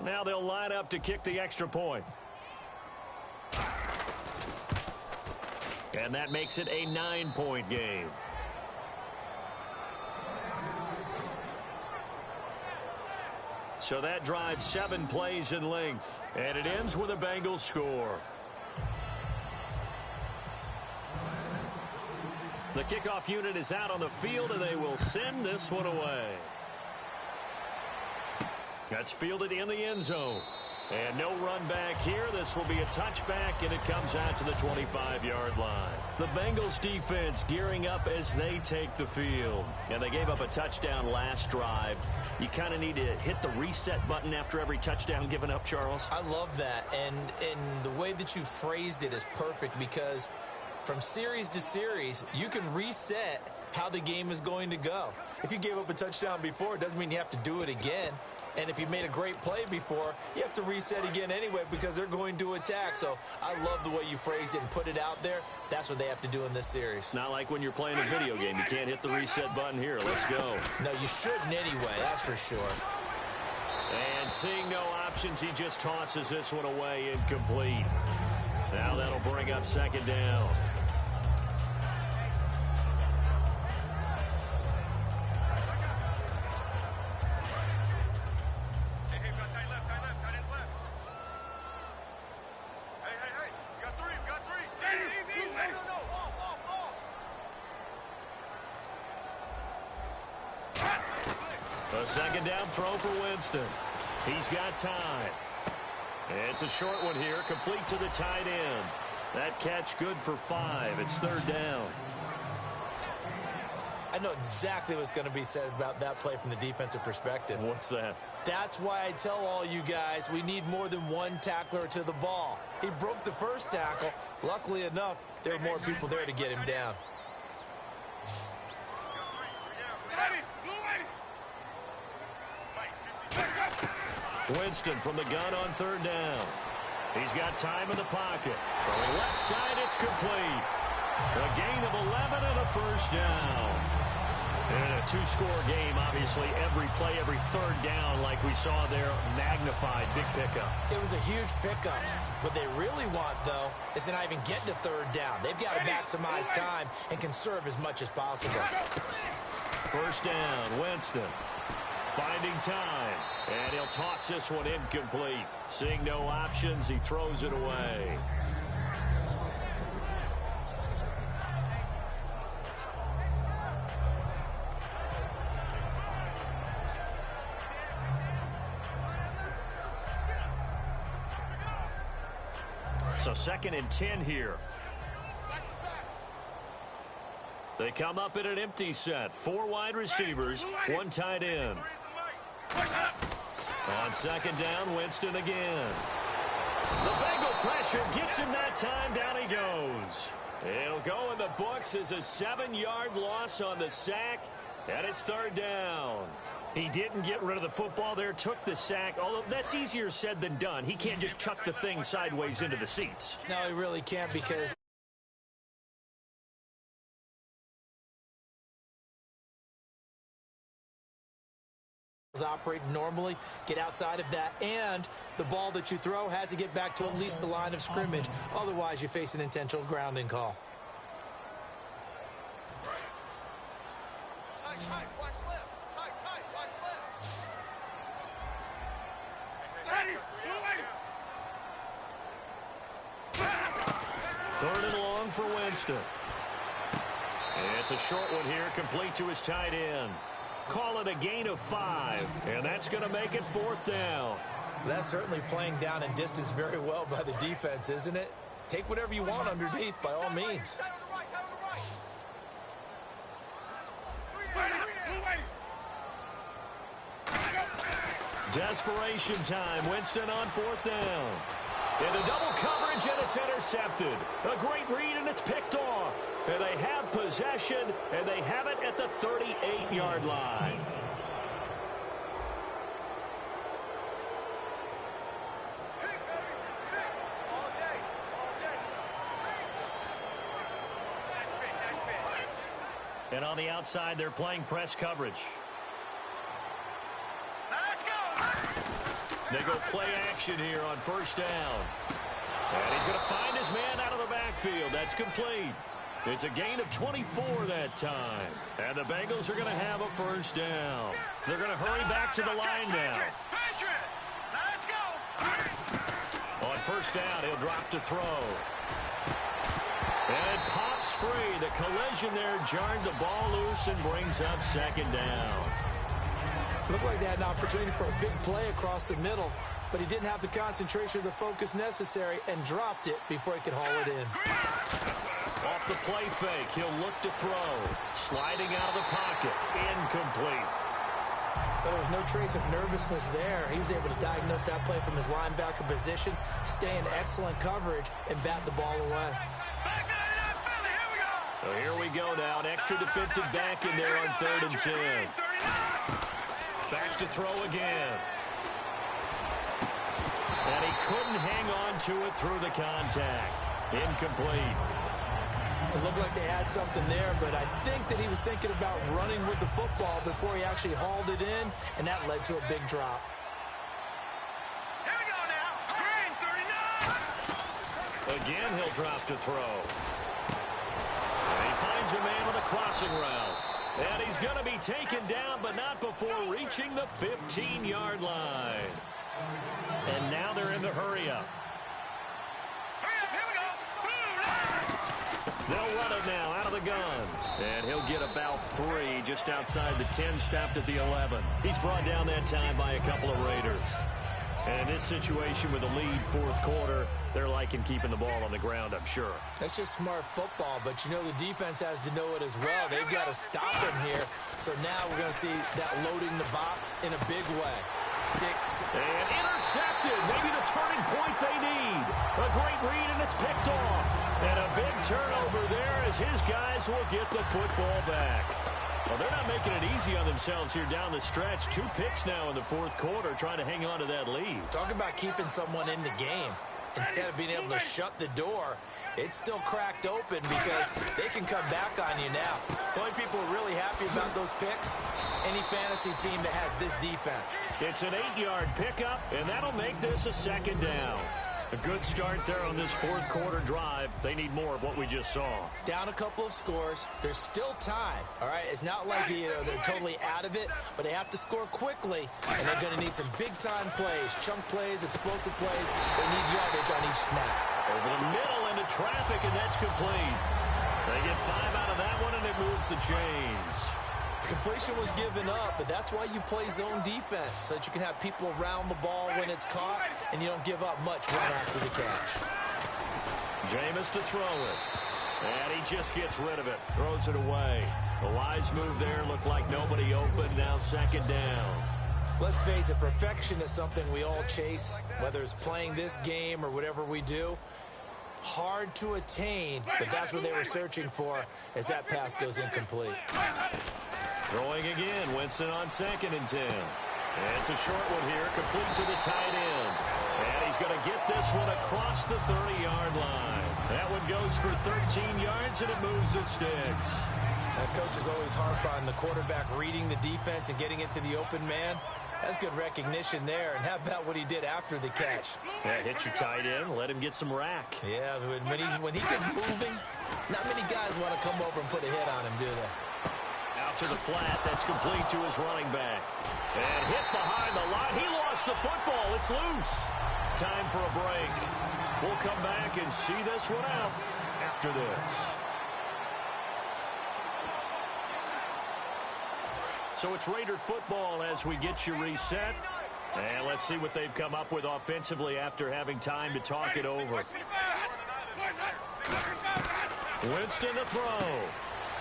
Now they'll line up to kick the extra point. And that makes it a 9-point game. So that drive 7 plays in length. And it ends with a Bengals score. The kickoff unit is out on the field, and they will send this one away. That's fielded in the end zone. And no run back here. This will be a touchback, and it comes out to the 25-yard line. The Bengals defense gearing up as they take the field. And they gave up a touchdown last drive. You kind of need to hit the reset button after every touchdown given up, Charles.
I love that. And the way that you phrased it is perfect because from series to series, you can reset how the game is going to go. If you gave up a touchdown before, it doesn't mean you have to do it again. And if you made a great play before, you have to reset again anyway because they're going to attack. So I love the way you phrased it and put it out there. That's what they have to do in this series.
Not like when you're playing a video game. You can't hit the reset button here. Let's go.
No, you shouldn't anyway. That's for sure.
And seeing no options, he just tosses this one away incomplete. Now that'll bring up second down. A second down throw for Winston. He's got time. It's a short one here, complete to the tight end. That catch good for 5. It's third down.
I know exactly what's going to be said about that play from the defensive perspective.
What's that?
That's why I tell all you guys we need more than one tackler to the ball. He broke the first tackle. Luckily enough, there were more people there to get him down.
Winston from the gun on third down. He's got time in the pocket. Throwing left side, it's complete. A gain of 11 and a first down. In a two-score game, obviously, every play, every third down, like we saw there, magnified, big pickup.
It was a huge pickup. What they really want, though, is to not even get to third down. They've got to maximize time and conserve as much as possible.
First down, Winston. Finding time, and he'll toss this one incomplete. Seeing no options, he throws it away. So 2nd and 10 here. They come up in an empty set. 4 wide receivers, 1 tight end. On second down, Winston again. The Bengal pressure gets him that time. Down he goes. It'll go in the books as a 7-yard loss on the sack, and it's third down. He didn't get rid of the football there, took the sack, although that's easier said than done. He can't just chuck the thing sideways into the seats.
No, he really can't because operate normally, get outside of that, and the ball that you throw has to get back to at least the line of scrimmage. Otherwise, you face an intentional grounding call.
Tight, watch left. Tight, watch left.
Third and long for Winston. It's a short one here, complete to his tight end. Call it a gain of 5, and that's going to make it fourth down.
That's certainly playing down and distance very well by the defense, isn't it? Take whatever you want underneath, by all means.
Desperation time. Winston on fourth down. Into double coverage, and it's intercepted. A great read, and it's picked off. And they have possession, and they have it at the 38-yard line. And on the outside, they're playing press coverage.
Let's go!
They go play action here on first down. And he's going to find his man out of the backfield. That's complete. It's a gain of 24 that time. And the Bengals are going to have a first down. They're going to hurry back to the line now.
Let's go.
On first down, he'll drop to throw. And it pops free. The collision there jarred the ball loose and brings up second down.
Looked like they had an opportunity for a big play across the middle, but he didn't have the concentration or the focus necessary and dropped it before he could haul it in.
Off the play fake, he'll look to throw. Sliding out of the pocket. Incomplete.
But there was no trace of nervousness there. He was able to diagnose that play from his linebacker position, stay in excellent coverage, and bat the ball away.
So here we go now. An extra defensive back in there on 3rd and 10. Back to throw again. And he couldn't hang on to it through the contact. Incomplete.
It looked like they had something there, but I think that he was thinking about running with the football before he actually hauled it in, and that led to a big drop.
Here we go now. Green, 39.
Again, he'll drop to throw. And he finds a man on the crossing route. And he's going to be taken down, but not before reaching the 15-yard line. And now they're in the hurry-up.
Hurry up, here we go.
They'll run it now out of the gun. And he'll get about 3 just outside the 10, stopped at the 11. He's brought down that time by a couple of Raiders. And in this situation with a lead 4th quarter, they're liking keeping the ball on the ground, I'm sure.
That's just smart football, but you know the defense has to know it as well. They've got to stop him here. So now we're going to see that loading the box in a big way. 6.
And intercepted. Maybe the turning point they need. A great read, and it's picked off. And a big turnover there as his guys will get the football back. Well, they're not making it easy on themselves here down the stretch. 2 picks now in the 4th quarter, trying to hang on to that lead.
Talk about keeping someone in the game. Instead of being able to shut the door, it's still cracked open because they can come back on you now. The only people are really happy about those picks, any fantasy team that has this defense.
It's an 8-yard pickup, and that'll make this a 2nd down. A good start there on this 4th quarter drive. They need more of what we just saw.
Down a couple of scores. There's still time, all right? It's not like they're totally out of it, but they have to score quickly, and they're going to need some big-time plays, chunk plays, explosive plays. They need yardage on each snap.
Over the middle into traffic, and that's complete. They get 5 out of that one, and it moves the chains.
Completion was given up, but that's why you play zone defense, so that you can have people around the ball when it's caught, and you don't give up much right after the catch.
Jameis to throw it. And he just gets rid of it. Throws it away. A wise move there. Looked like nobody open. Now 2nd down.
Let's face it, perfection is something we all chase, whether it's playing this game or whatever we do. Hard to attain, but that's what they were searching for as that pass goes incomplete.
Throwing again. Winston on 2nd and 10. And it's a short one here, complete to the tight end. And he's going to get this one across the 30-yard line. That one goes for 13 yards, and it moves the sticks.
And coaches always harp on the quarterback reading the defense and getting into the open man. That's good recognition there. And how about what he did after the catch?
Yeah, hit your tight end, let him get some rack.
Yeah, when he gets moving, not many guys want to come over and put a hit on him, do they?
Out to the flat. That's complete to his running back. And hit behind the line. He lost the football. It's loose. Time for a break. We'll come back and see this one out after this. So it's Raider football as we get you reset. And let's see what they've come up with offensively after having time to talk it over. Winston to throw.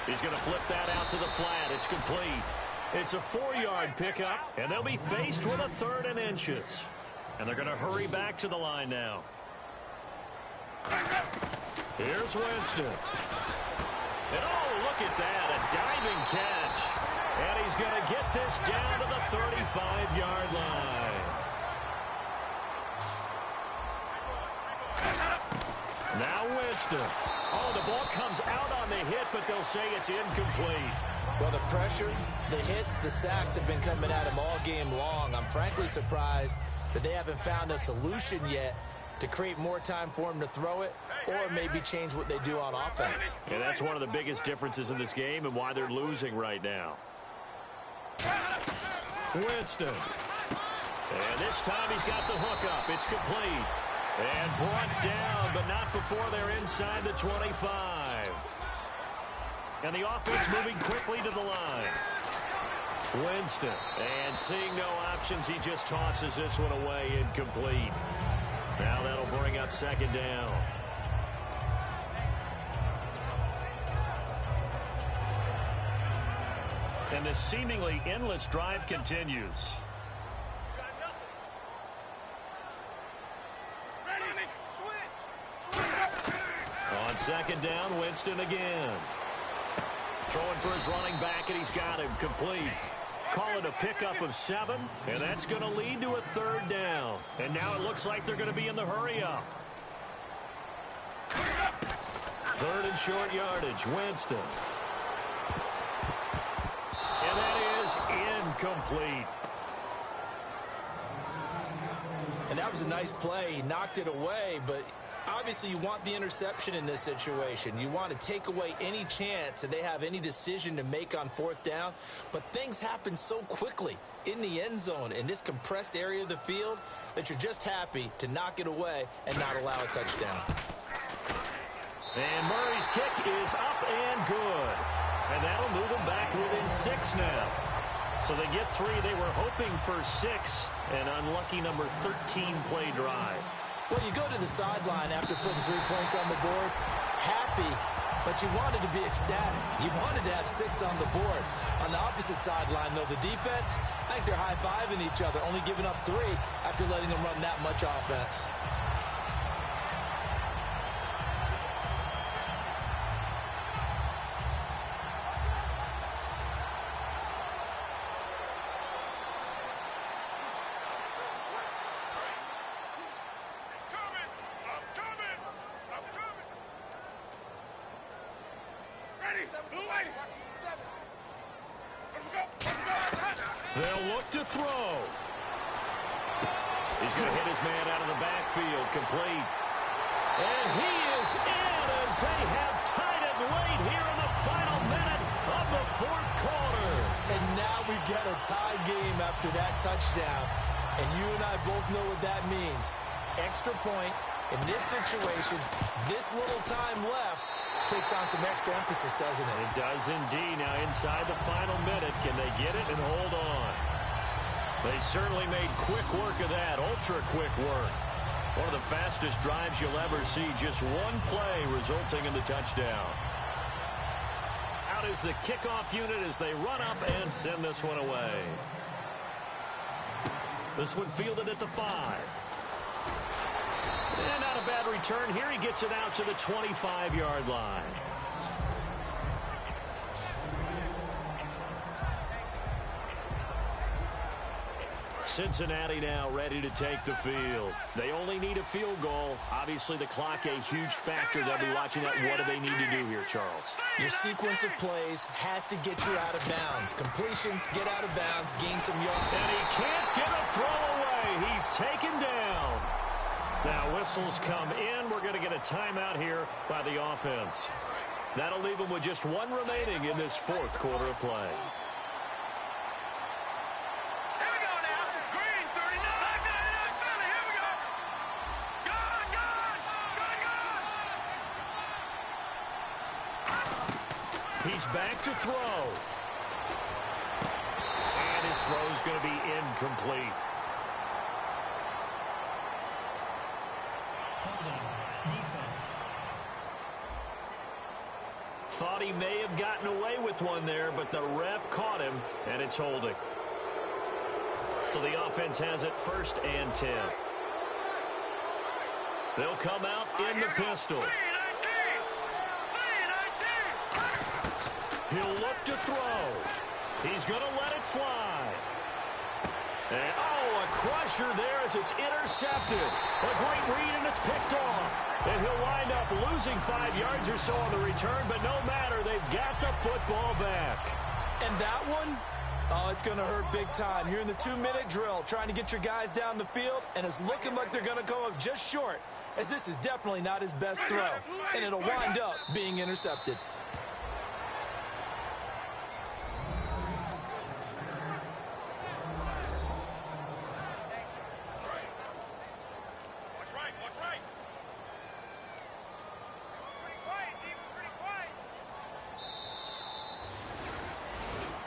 He's going to flip that out to the flat. It's complete. It's a 4-yard pickup, and they'll be faced with a 3rd and inches. And they're going to hurry back to the line now. Here's Winston. And oh, look at that, a diving catch. And he's going to get this down to the 35-yard line. Now Winston. Oh, the ball comes out on the hit, but they'll say it's incomplete.
Well, the pressure The hits, the sacks have been coming at him all game long. I'm frankly surprised that they haven't found a solution yet to create more time for him to throw it or maybe change what they do on offense.
Yeah, that's one of the biggest differences in this game and why they're losing right now. Winston. And this time he's got the hook up. It's complete. And brought down, but not before they're inside the 25. And the offense moving quickly to the line. Winston. And seeing no options, he just tosses this one away, incomplete. Now that'll bring up second down. And the seemingly endless drive continues. On second down, Winston again. Throwing for his running back, and he's got him complete. Call it a pickup of 7, and that's going to lead to a third down. And now it looks like they're going to be in the hurry-up. Third and short yardage, Winston. And that is incomplete.
And that was a nice play. He knocked it away, but obviously you want the interception in this situation. You want to take away any chance that they have any decision to make on fourth down. But things happen so quickly in the end zone in this compressed area of the field that you're just happy to knock it away and not allow a touchdown.
And Murray's kick is up and good. And that'll move them back within 6 now. So they get 3. They were hoping for 6. An unlucky number 13 play drive.
Well, you go to the sideline after putting 3 points on the board, happy, but you wanted to be ecstatic. You wanted to have 6 on the board. On the opposite sideline, though, the defense, I think they're high-fiving each other, only giving up 3 after letting them run that much offense.
They'll look to throw. He's going to hit his man out of the backfield, complete. And he is in as they have tied it late here in the final minute of the fourth quarter.
And now we get a tie game after that touchdown. And you and I both know what that means. Extra point in this situation, this little time left, takes on some extra emphasis, doesn't it?
It does indeed. Now inside the final minute, can they get it and hold on? They certainly made quick work of that, ultra-quick work. One of the fastest drives you'll ever see, just one play resulting in the touchdown. Out is the kickoff unit as they run up and send this one away. This one fielded at the 5. And not a bad return here. He gets it out to the 25-yard line. Cincinnati now ready to take the field. They only need a field goal. Obviously, the clock a huge factor. They'll be watching that. What do they need to do here, Charles?
Your sequence of plays has to get you out of bounds. Completions, get out of bounds, gain some yards.
And he can't get a throw away. He's taken down. Now whistles come in. We're going to get a timeout here by the offense. That'll leave them with just 1 remaining in this fourth quarter of play. He's back to throw. And his throw's going to be incomplete.
Defense.
Thought he may have gotten away with one there, but the ref caught him, and it's holding. So the offense has it 1st and 10. They'll come out in the pistol. He'll look to throw. He's going to let it fly. And, oh, a crusher there as it's intercepted. A great read, and it's picked off. And he'll wind up losing 5 yards or so on the return, but no matter, they've got the football back.
And that one, oh, it's going to hurt big time. You're in the 2-minute drill trying to get your guys down the field, and it's looking like they're going to come up just short, as this is definitely not his best throw, and it'll wind up being intercepted.
What's right? What's right? Pretty quiet, Steve. Pretty quiet.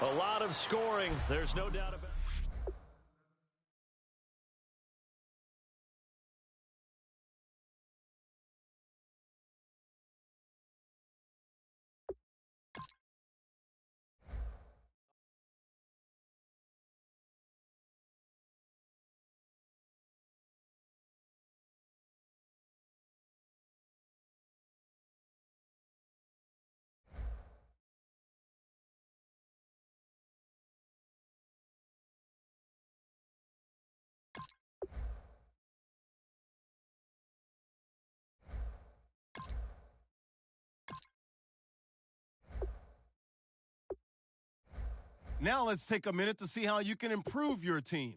A lot of scoring. There's no doubt about it.
Now let's take a minute to see how you can improve your team.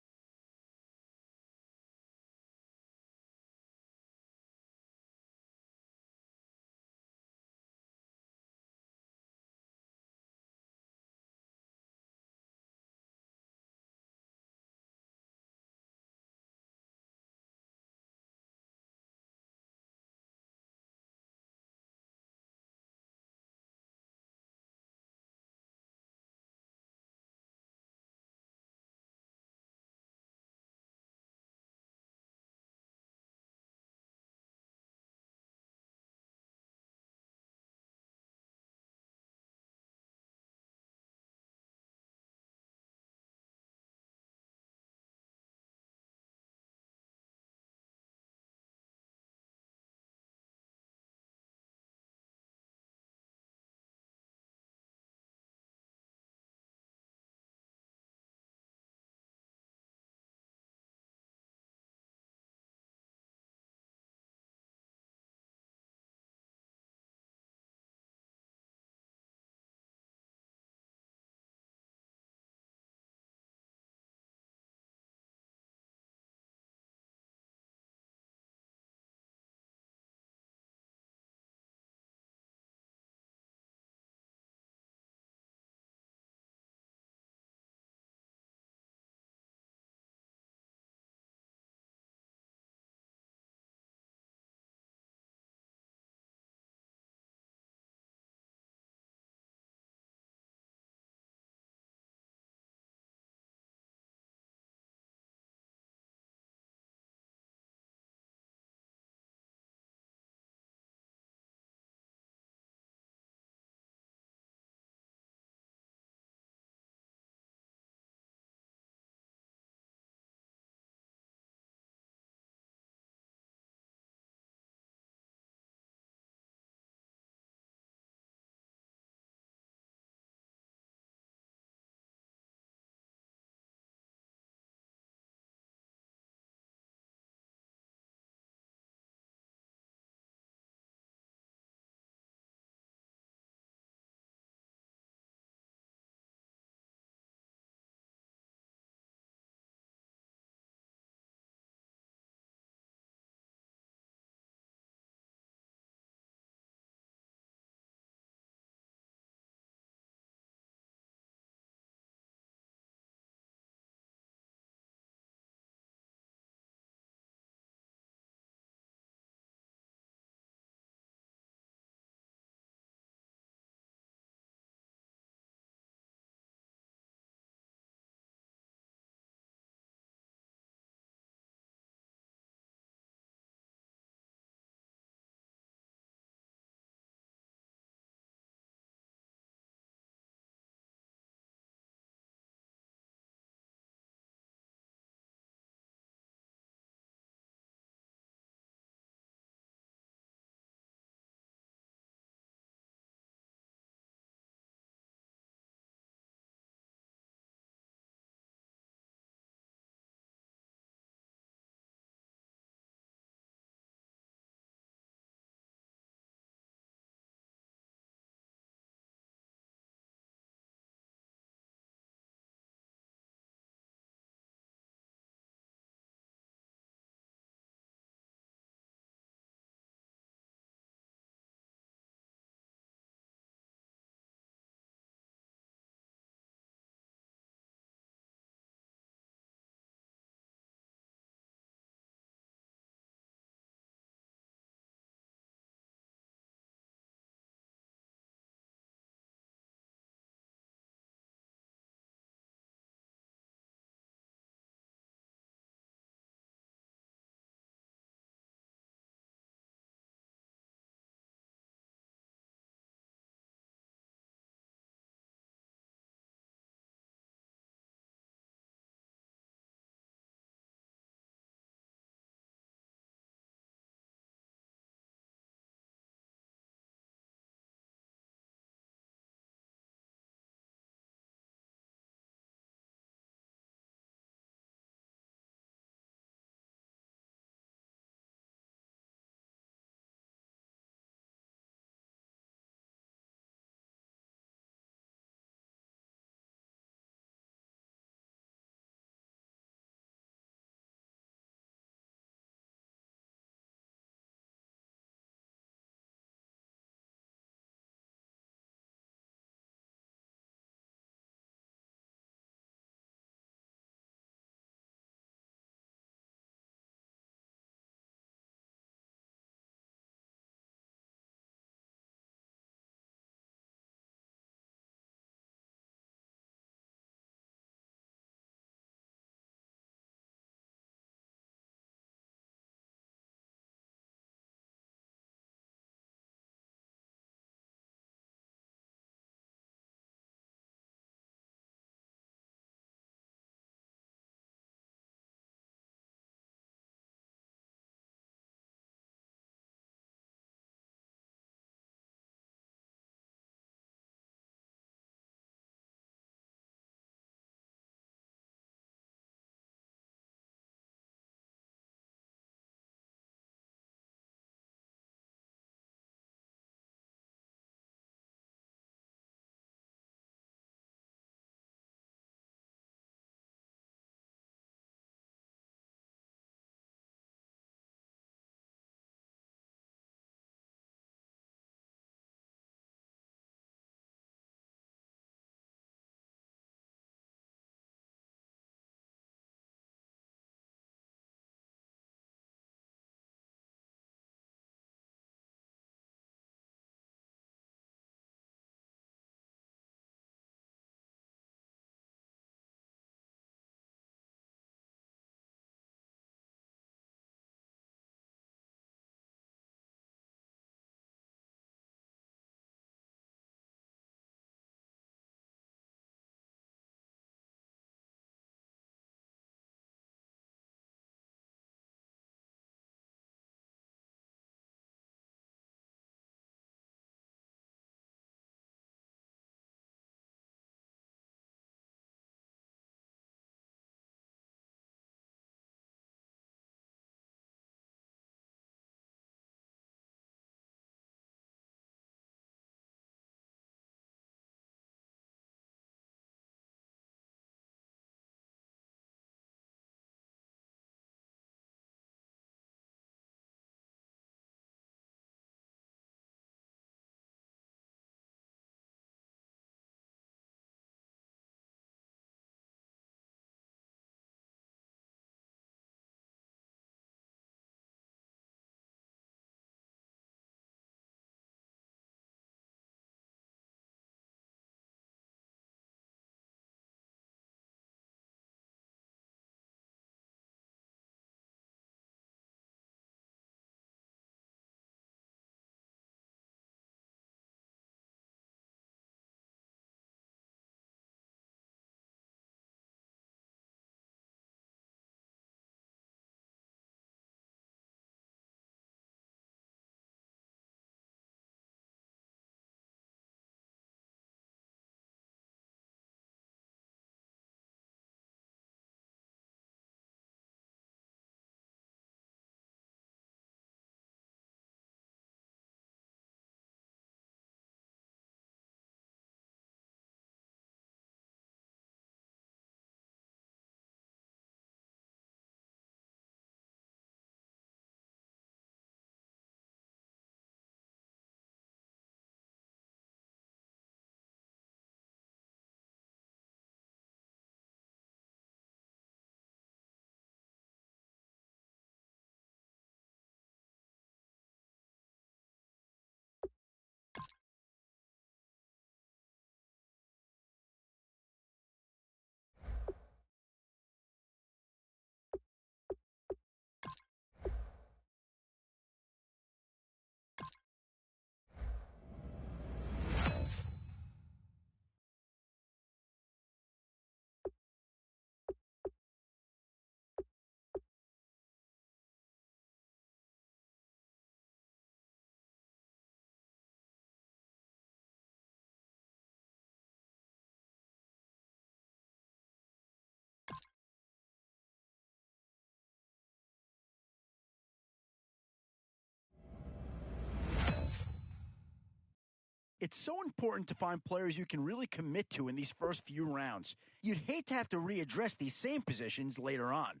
It's so important to find players you can really commit to in these first few rounds. You'd hate to have to readdress these same positions later on.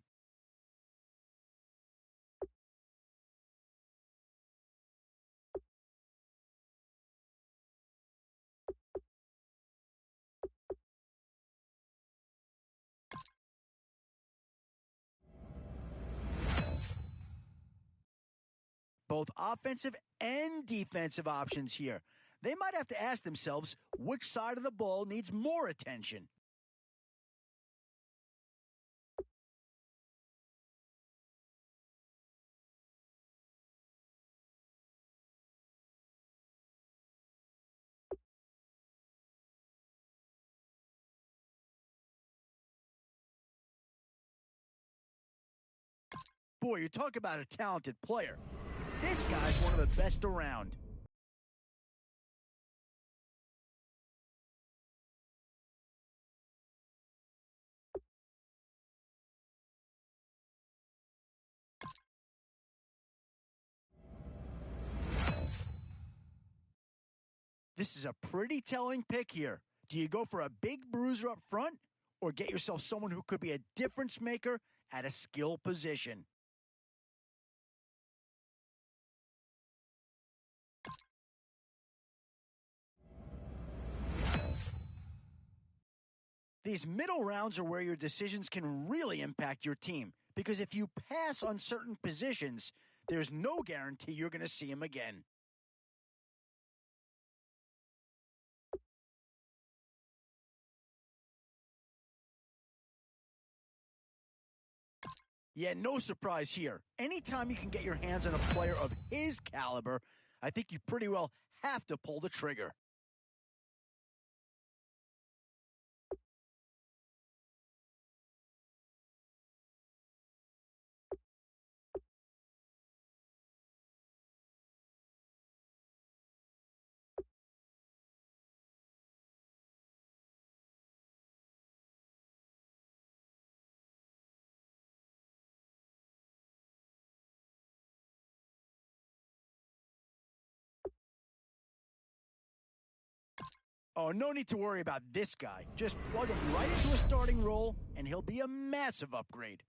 Both offensive and defensive options here. They might have to ask themselves which side of the ball needs more attention. Boy, you talk about a talented player. This guy's one of the best around. This is a pretty telling pick here. Do you go for a big bruiser up front or get yourself someone who could be a difference maker at a skill position? These middle rounds are where your decisions can really impact your team, because if you pass on certain positions, there's no guarantee you're going to see them again. Yeah, no surprise here. Anytime you can get your hands on a player of his caliber, I think you pretty well have to pull the trigger. Oh, no need to worry about this guy. Just plug him right into a starting role, and he'll be a massive upgrade.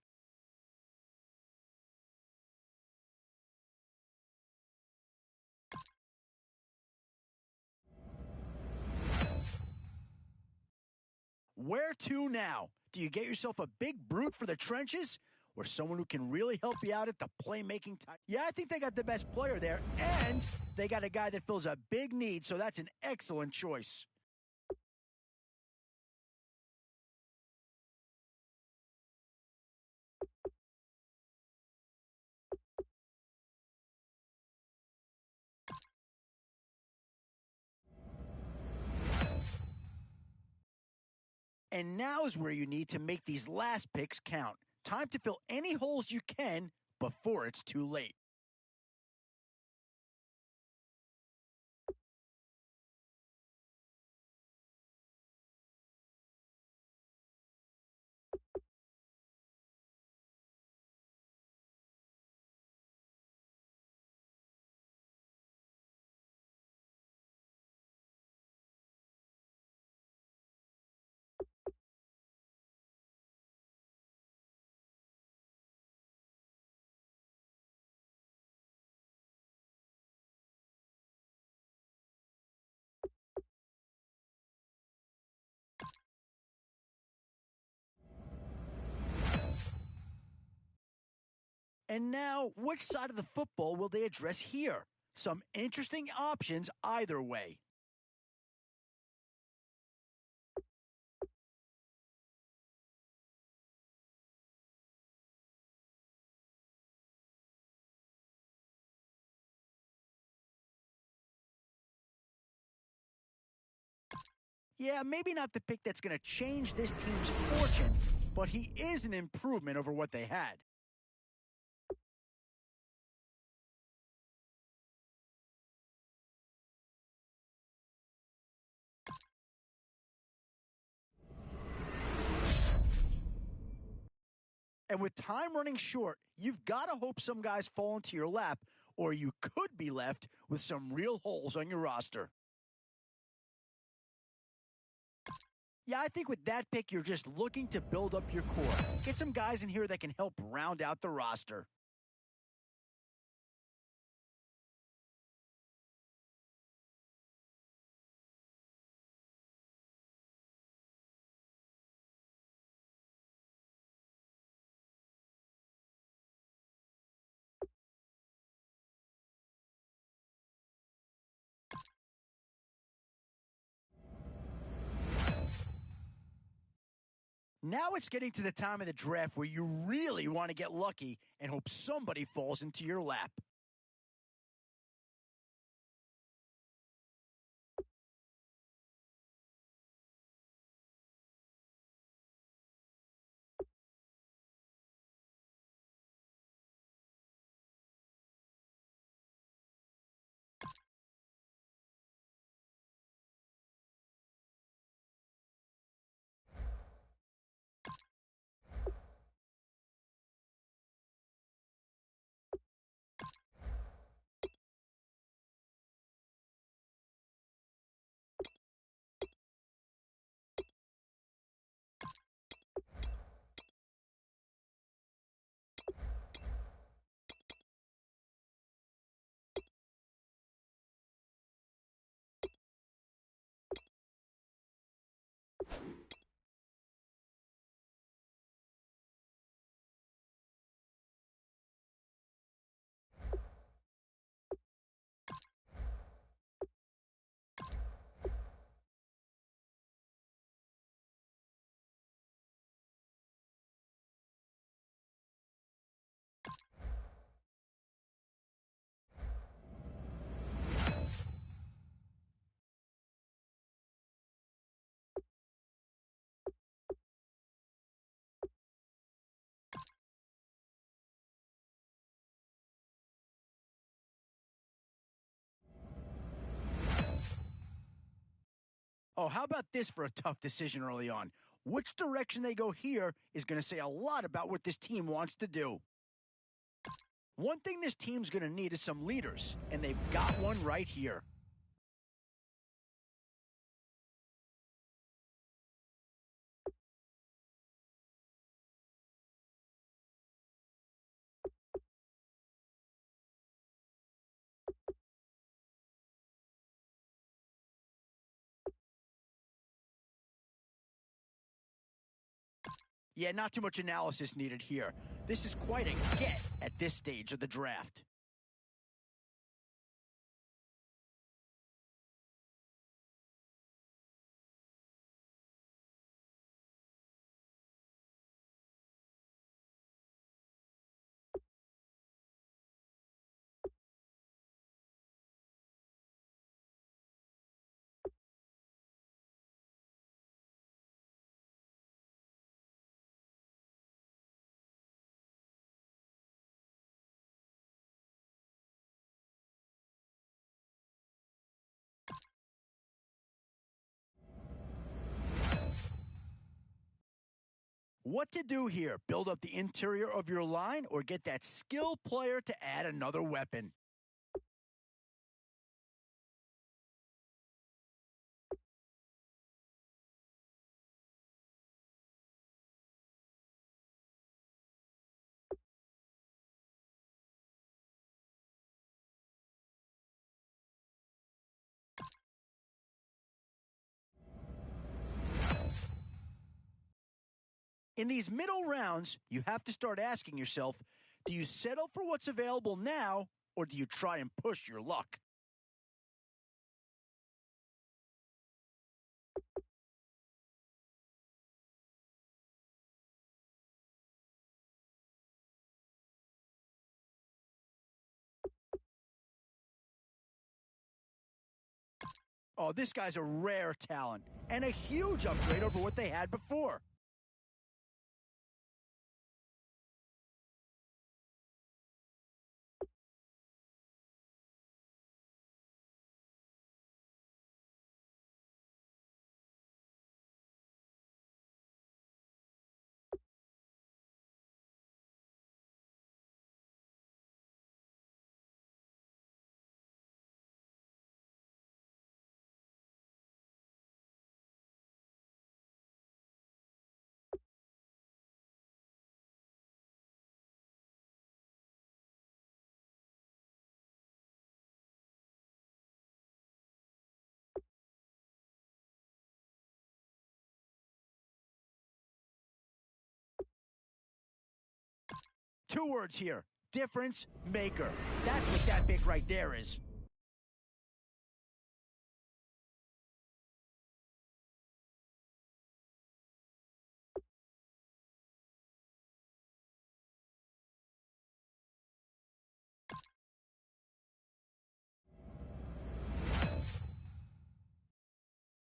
Where to now? Do you get yourself a big brute for the trenches, or someone who can really help you out at the playmaking time? Yeah, I think they got the best player there, and they got a guy that fills a big need, so that's an excellent choice. And now is where you need to make these last picks count. Time to fill any holes you can before it's too late. And now, which side of the football will they address here? Some interesting options either way. Yeah, maybe not the pick that's going to change this team's fortune, but he is an improvement over what they had. And with time running short, you've got to hope some guys fall into your lap, or you could be left with some real holes on your roster. Yeah, I think with that pick, you're just looking to build up your core. Get some guys in here that can help round out the roster. Now it's getting to the time of the draft where you really want to get lucky and hope somebody falls into your lap. Oh, how about this for a tough decision early on? Which direction they go here is going to say a lot about what this team wants to do. One thing this team's going to need is some leaders, and they've got one right here. Yeah, not too much analysis needed here. This is quite a get at this stage of the draft. What to do here? Build up the interior of your line or get that skill player to add another weapon? In these middle rounds, you have to start asking yourself, do you settle for what's available now, or do you try and push your luck? Oh, this guy's a rare talent, and a huge upgrade over what they had before. Two words here. Difference maker. That's what that pick right there is.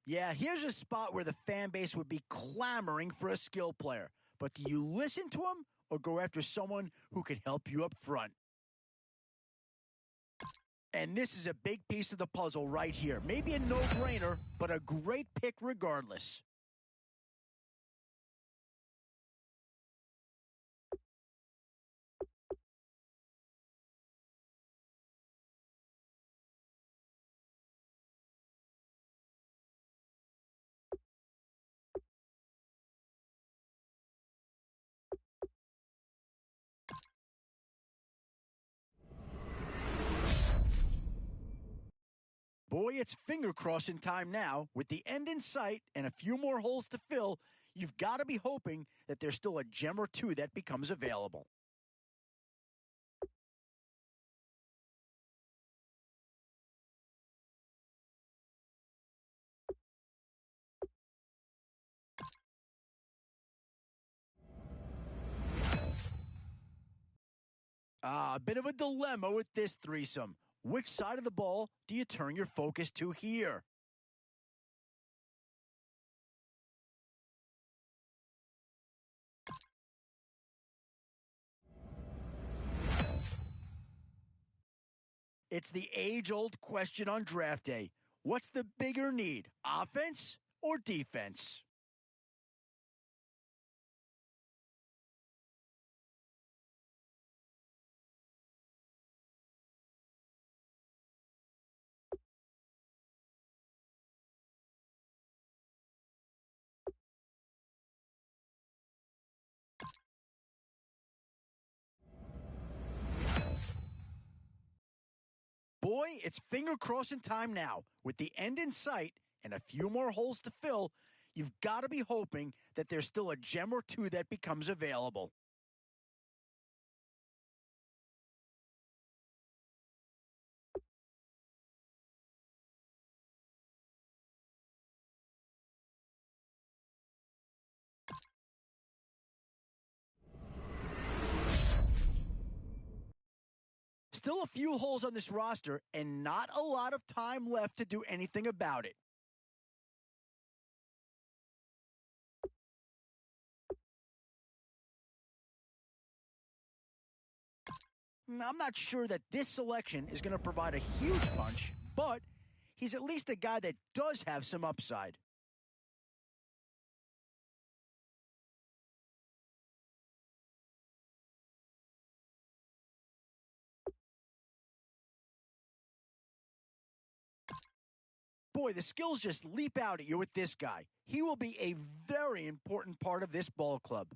Yeah, here's a spot where the fan base would be clamoring for a skill player. But do you listen to them or go after someone who can help you up front? And this is a big piece of the puzzle right here. Maybe a no-brainer, but a great pick regardless. Boy, it's finger-crossing time now. With the end in sight and a few more holes to fill, you've got to be hoping that there's still a gem or two that becomes available. A bit of a dilemma with this threesome. Which side of the ball do you turn your focus to here? It's the age-old question on draft day. What's the bigger need, offense or defense? Boy, it's finger-crossing time now. With the end in sight and a few more holes to fill, you've got to be hoping that there's still a gem or two that becomes available. Still a few holes on this roster and not a lot of time left to do anything about it. I'm not sure that this selection is going to provide a huge punch, but he's at least a guy that does have some upside. Boy, the skills just leap out at you with this guy. He will be a very important part of this ball club.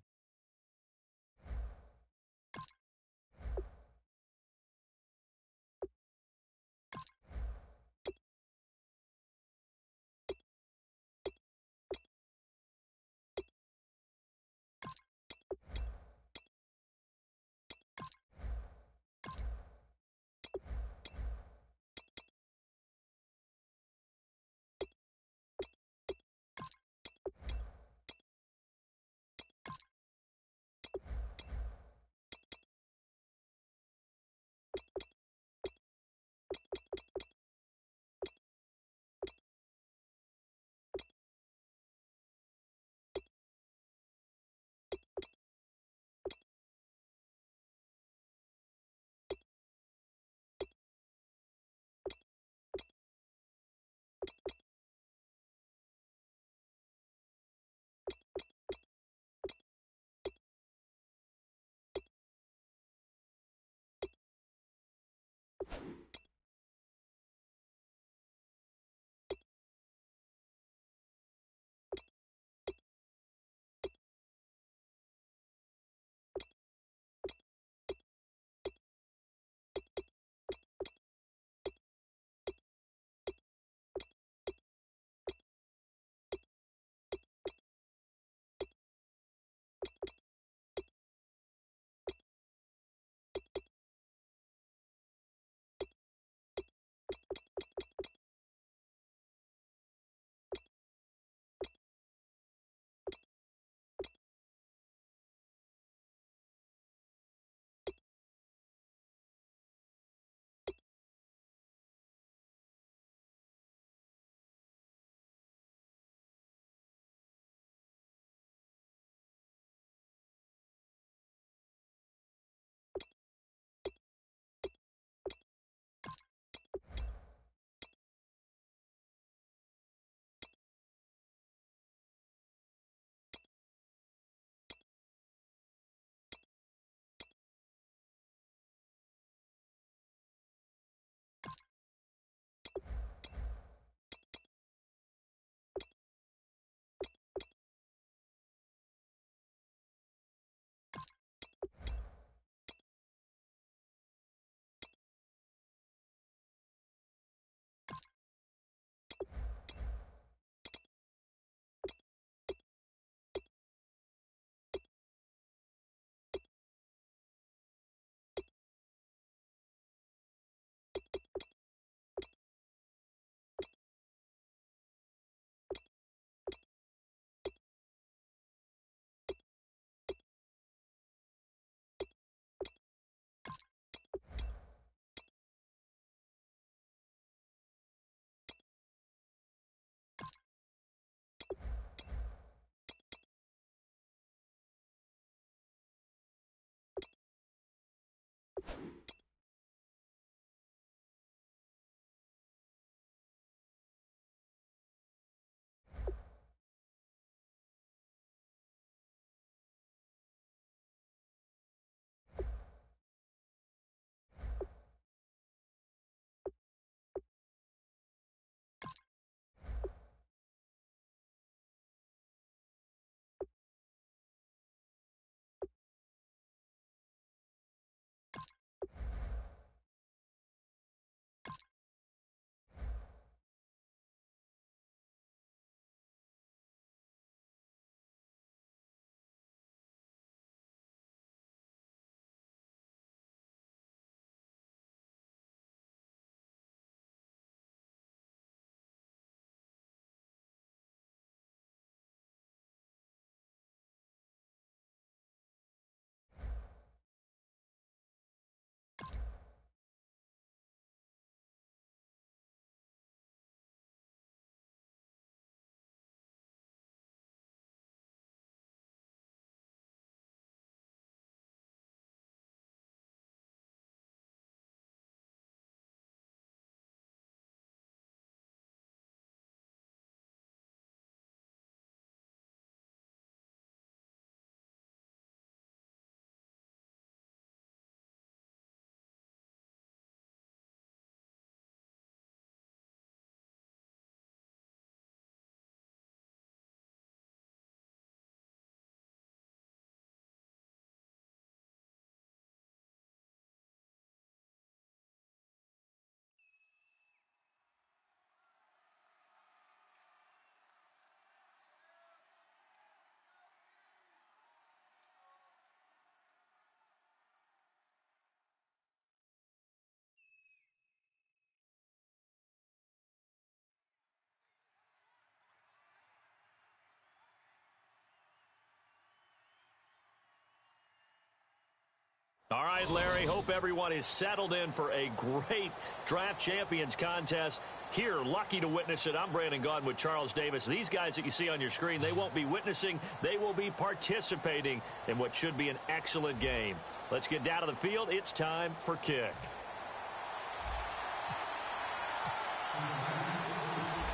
All right, Larry, hope everyone is settled in for a great Draft Champions contest. Here, lucky to witness it. I'm Brandon Gaudin with Charles Davis. These guys that you see on your screen, they won't be witnessing. They will be participating in what should be an excellent game. Let's get down to the field. It's time for kick.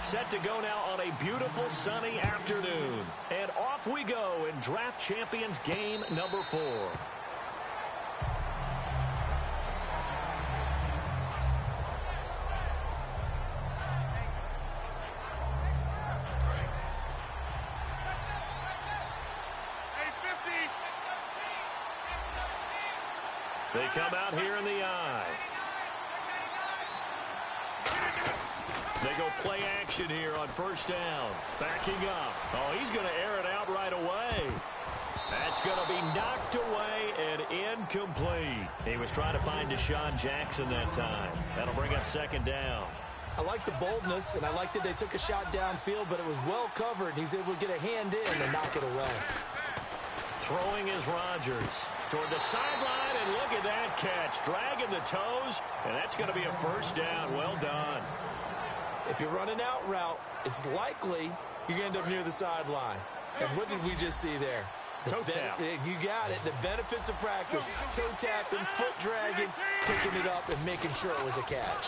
Set to go now on a beautiful sunny afternoon. And off we go in Draft Champions game number 4. They come out here in the eye. They go play action here on first down. Backing up. Oh, he's going to air it out right away. That's going to be knocked away and incomplete. He was trying to find Deshaun Jackson that time. That'll bring up second down.
I like the boldness, and I like that they took a shot downfield, but it was well covered. He's able to get a hand in and knock it away.
Throwing is Rodgers toward the sideline, and look at that catch. Dragging the toes, and that's going to be a first down. Well done.
If you're running out route, it's likely you're going to end up near the sideline. And what did we just see there?
Toe tap.
You got it. The benefits of practice. Toe tapping, foot dragging, picking it up, and making sure it was a catch.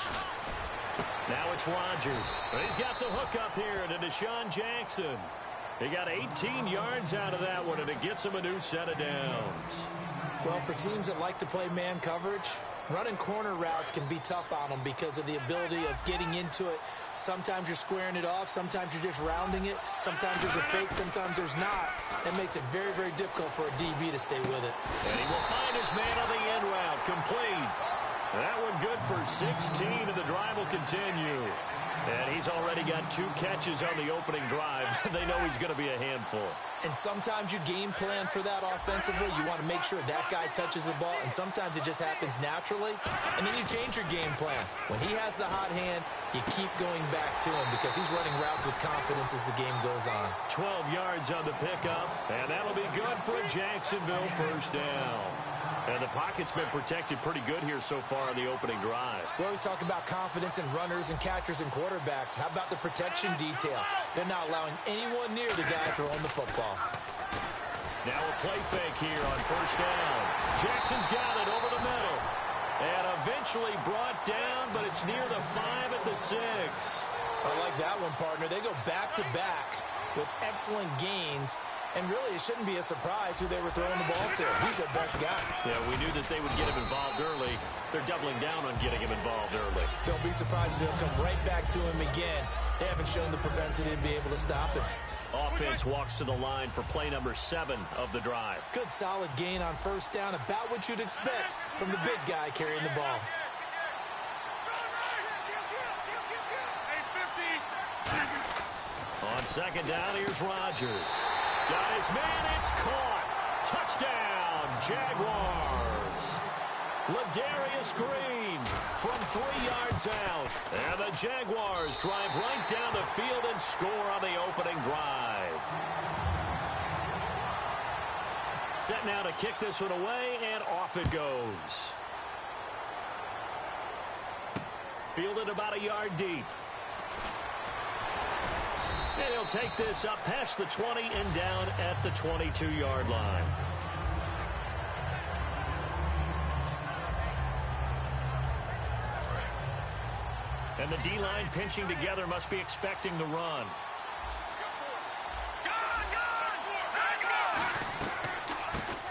Now it's Rodgers. He's got the hook up here to Deshaun Jackson. He got 18 yards out of that one, and it gets him a new set of downs.
Well, for teams that like to play man coverage, running corner routes can be tough on them because of the ability of getting into it. Sometimes you're squaring it off. Sometimes you're just rounding it. Sometimes there's a fake. Sometimes there's not. That makes it very, very difficult for a DB to stay with it.
And he will find his man on the end route. Complete. That one good for 16, and the drive will continue. And he's already got 2 catches on the opening drive. They know he's going to be a handful.
And sometimes you game plan for that offensively. You want to make sure that guy touches the ball, and sometimes it just happens naturally. And then you change your game plan. When he has the hot hand, you keep going back to him because he's running routes with confidence as the game goes on.
12 yards on the pickup, and that'll be good for a Jacksonville first down. And the pocket's been protected pretty good here so far on the opening drive.
We always talk about confidence in runners and catchers and quarterbacks. How about the protection detail? They're not allowing anyone near the guy throwing the football.
Now a play fake here on first down. Jackson's got it over the middle. And eventually brought down, but it's near the 5 at the 6.
I like that one, partner. They go back-to-back with excellent gains. And really, it shouldn't be a surprise who they were throwing the ball to. He's their best guy.
Yeah, we knew that they would get him involved early. They're doubling down on getting him involved early.
Don't be surprised if they'll come right back to him again. They haven't shown the propensity to be able to stop him.
Offense walks to the line for play number 7 of the drive.
Good solid gain on first down, about what you'd expect from the big guy carrying the ball.
On second down, here's Rodgers. Got his man, it's caught. Touchdown, Jaguars. Ladarius Green from 3 yards out. And the Jaguars drive right down the field and score on the opening drive. Set now to kick this one away, and off it goes. Fielded about a yard deep. And he'll take this up past the 20 and down at the 22-yard line. And the D-line pinching together must be expecting the run.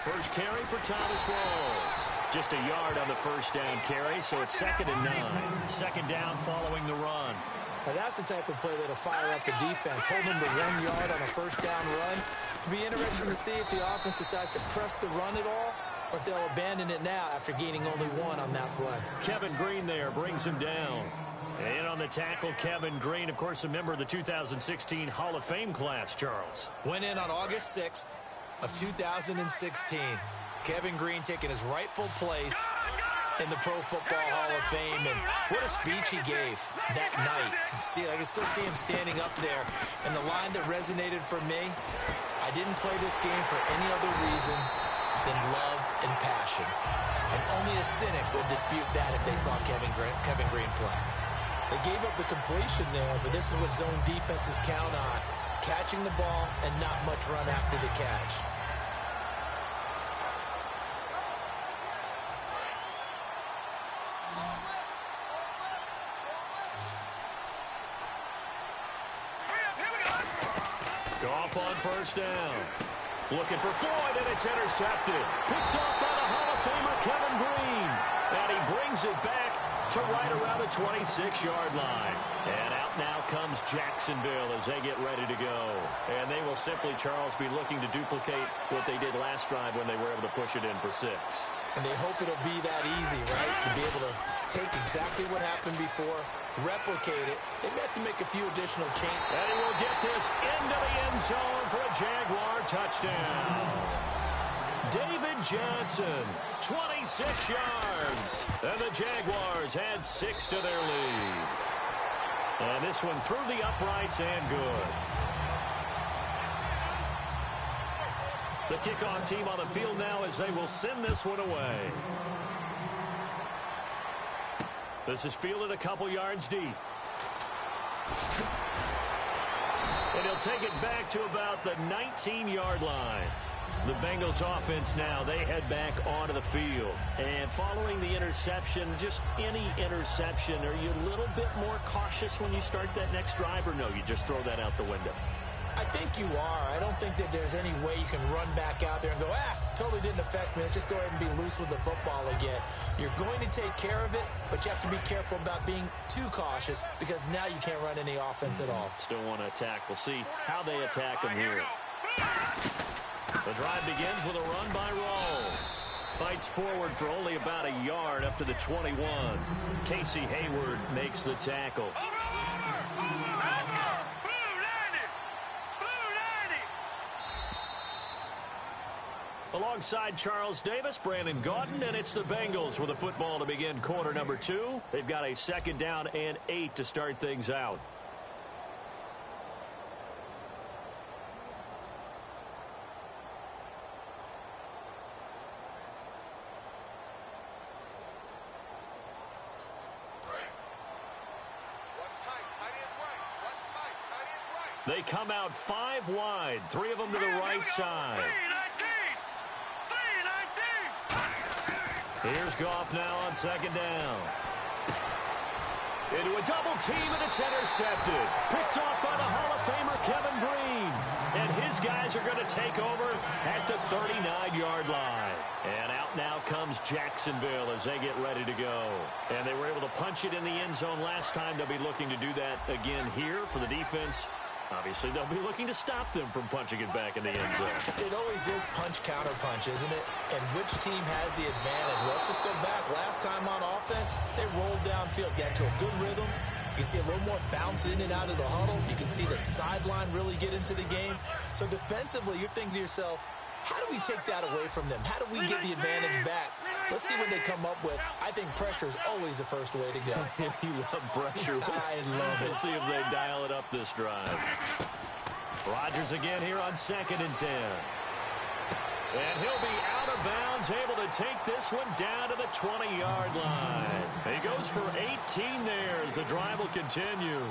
First carry for Thomas Rawls. Just a yard on the first down carry, so it's 2nd and 9. Second down following the run.
Now that's the type of play that'll fire up the defense. Hold them to 1 yard on a first down run. It'll be interesting to see if the offense decides to press the run at all, or if they'll abandon it now after gaining only 1 on that play.
Kevin Green there brings him down. And on the tackle, Kevin Green, of course, a member of the 2016 Hall of Fame class, Charles.
Went in on August 6th of 2016. Kevin Green taking his rightful place in the Pro Football Hall of Fame, and what a speech he gave that night. I can still see him standing up there, and the line that resonated for me, I didn't play this game for any other reason than love and passion. And only a cynic would dispute that if they saw Kevin Green play. They gave up the completion there, but this is what zone defenses count on. Catching the ball and not much run after the catch.
Goff on first down. Looking for Floyd, and it's intercepted. Picked off by the Hall of Famer Kevin Green. And he brings it back to right around the 26-yard line. And out now comes Jacksonville as they get ready to go. And they will simply, Charles, be looking to duplicate what they did last drive when they were able to push it in for 6.
And they hope it'll be that easy, right? To be able to take exactly what happened before, replicate it. They may have to make a few additional changes.
And he will get this into the end zone for a Jaguar touchdown. David Johnson, 26 yards. And the Jaguars add 6 to their lead. And this one through the uprights and good. The kickoff team on the field now as they will send this one away. This is fielded a couple yards deep. And he'll take it back to about the 19-yard line. The Bengals offense now, they head back onto the field. And following the interception, just any interception, are you a little bit more cautious when you start that next drive, or no, you just throw that out the window?
I think you are. I don't think that there's any way you can run back out there and go, totally didn't affect me. Let's just go ahead and be loose with the football again. You're going to take care of it, but you have to be careful about being too cautious because now you can't run any offense at all.
Still want to attack. We'll see how they attack them here. The drive begins with a run by Rawls. Fights forward for only about a yard up to the 21. Casey Hayward makes the tackle. Alongside Charles Davis, Brandon Gaudin, and it's the Bengals with the football to begin quarter number 2. They've got a 2nd down and 8 to start things out. They come out 5 wide, 3 of them to the right side. Here's Goff now on 2nd down. Into a double team, and it's intercepted. Picked off by the Hall of Famer Kevin Green. And his guys are going to take over at the 39-yard line. And out now comes Jacksonville as they get ready to go. And they were able to punch it in the end zone last time. They'll be looking to do that again here for the defense. Obviously, they'll be looking to stop them from punching it back in the end zone.
It always is punch-counter-punch, isn't it? And which team has the advantage? Let's just go back. Last time on offense, they rolled downfield, got into a good rhythm. You can see a little more bounce in and out of the huddle. You can see the sideline really get into the game. So defensively, you're thinking to yourself, how do we take that away from them? How do we get the advantage back? Let's see what they come up with. I think pressure is always the first way to go.
You love pressure.
I love it.
Let's see if they dial it up this drive. Rodgers again here on 2nd and 10. And he'll be out of bounds, able to take this one down to the 20-yard line. He goes for 18 there as the drive will continue.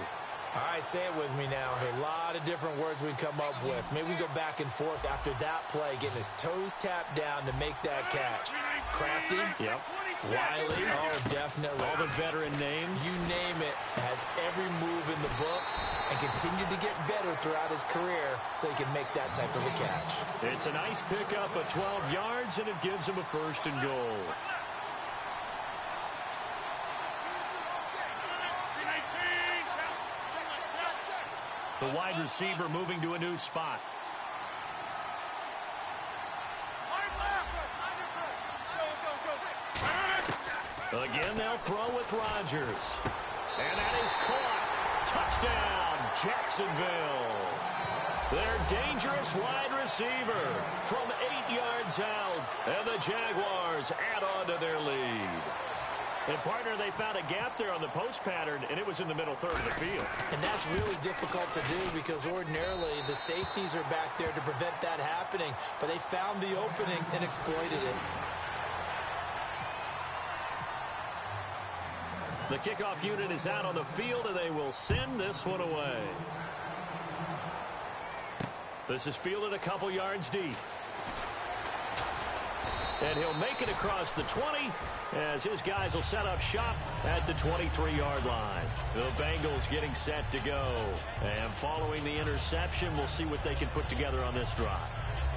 All right, say it with me now. A lot of different words we come up with. Maybe we go back and forth after that play, getting his toes tapped down to make that catch. Crafty.
Yep.
Wiley. Oh, definitely.
All the veteran names.
You name it. Has every move in the book and continued to get better throughout his career so he can make that type of a catch.
It's a nice pickup of 12 yards, and it gives him a 1st and goal. The wide receiver moving to a new spot. Again, they'll throw with Rodgers. And that is caught. Touchdown, Jacksonville. Their dangerous wide receiver from 8 yards out. And the Jaguars add on to their lead. And, partner, they found a gap there on the post pattern, and it was in the middle third of the field.
And that's really difficult to do because ordinarily the safeties are back there to prevent that happening. But they found the opening and exploited it.
The kickoff unit is out on the field, and they will send this one away. This is fielded a couple yards deep. And he'll make it across the 20 as his guys will set up shop at the 23-yard line. The Bengals getting set to go. And following the interception, we'll see what they can put together on this drive.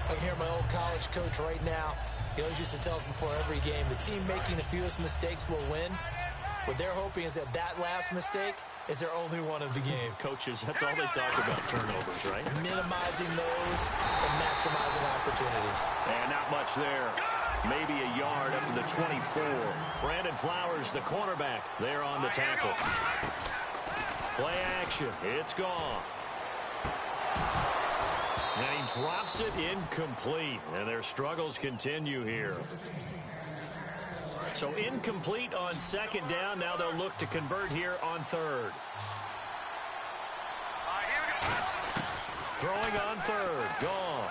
I can hear my old college coach right now. He always used to tell us before every game, the team making the fewest mistakes will win. What they're hoping is that last mistake is their only one of the game.
Coaches, that's all they talk about, turnovers, right?
Minimizing those and maximizing opportunities.
And not much there. Maybe a yard up to the 24. Brandon Flowers, the cornerback, there on the tackle. Play action. It's gone. And he drops it incomplete. And their struggles continue here. So incomplete on second down. Now they'll look to convert here on third. Throwing on third. Gone.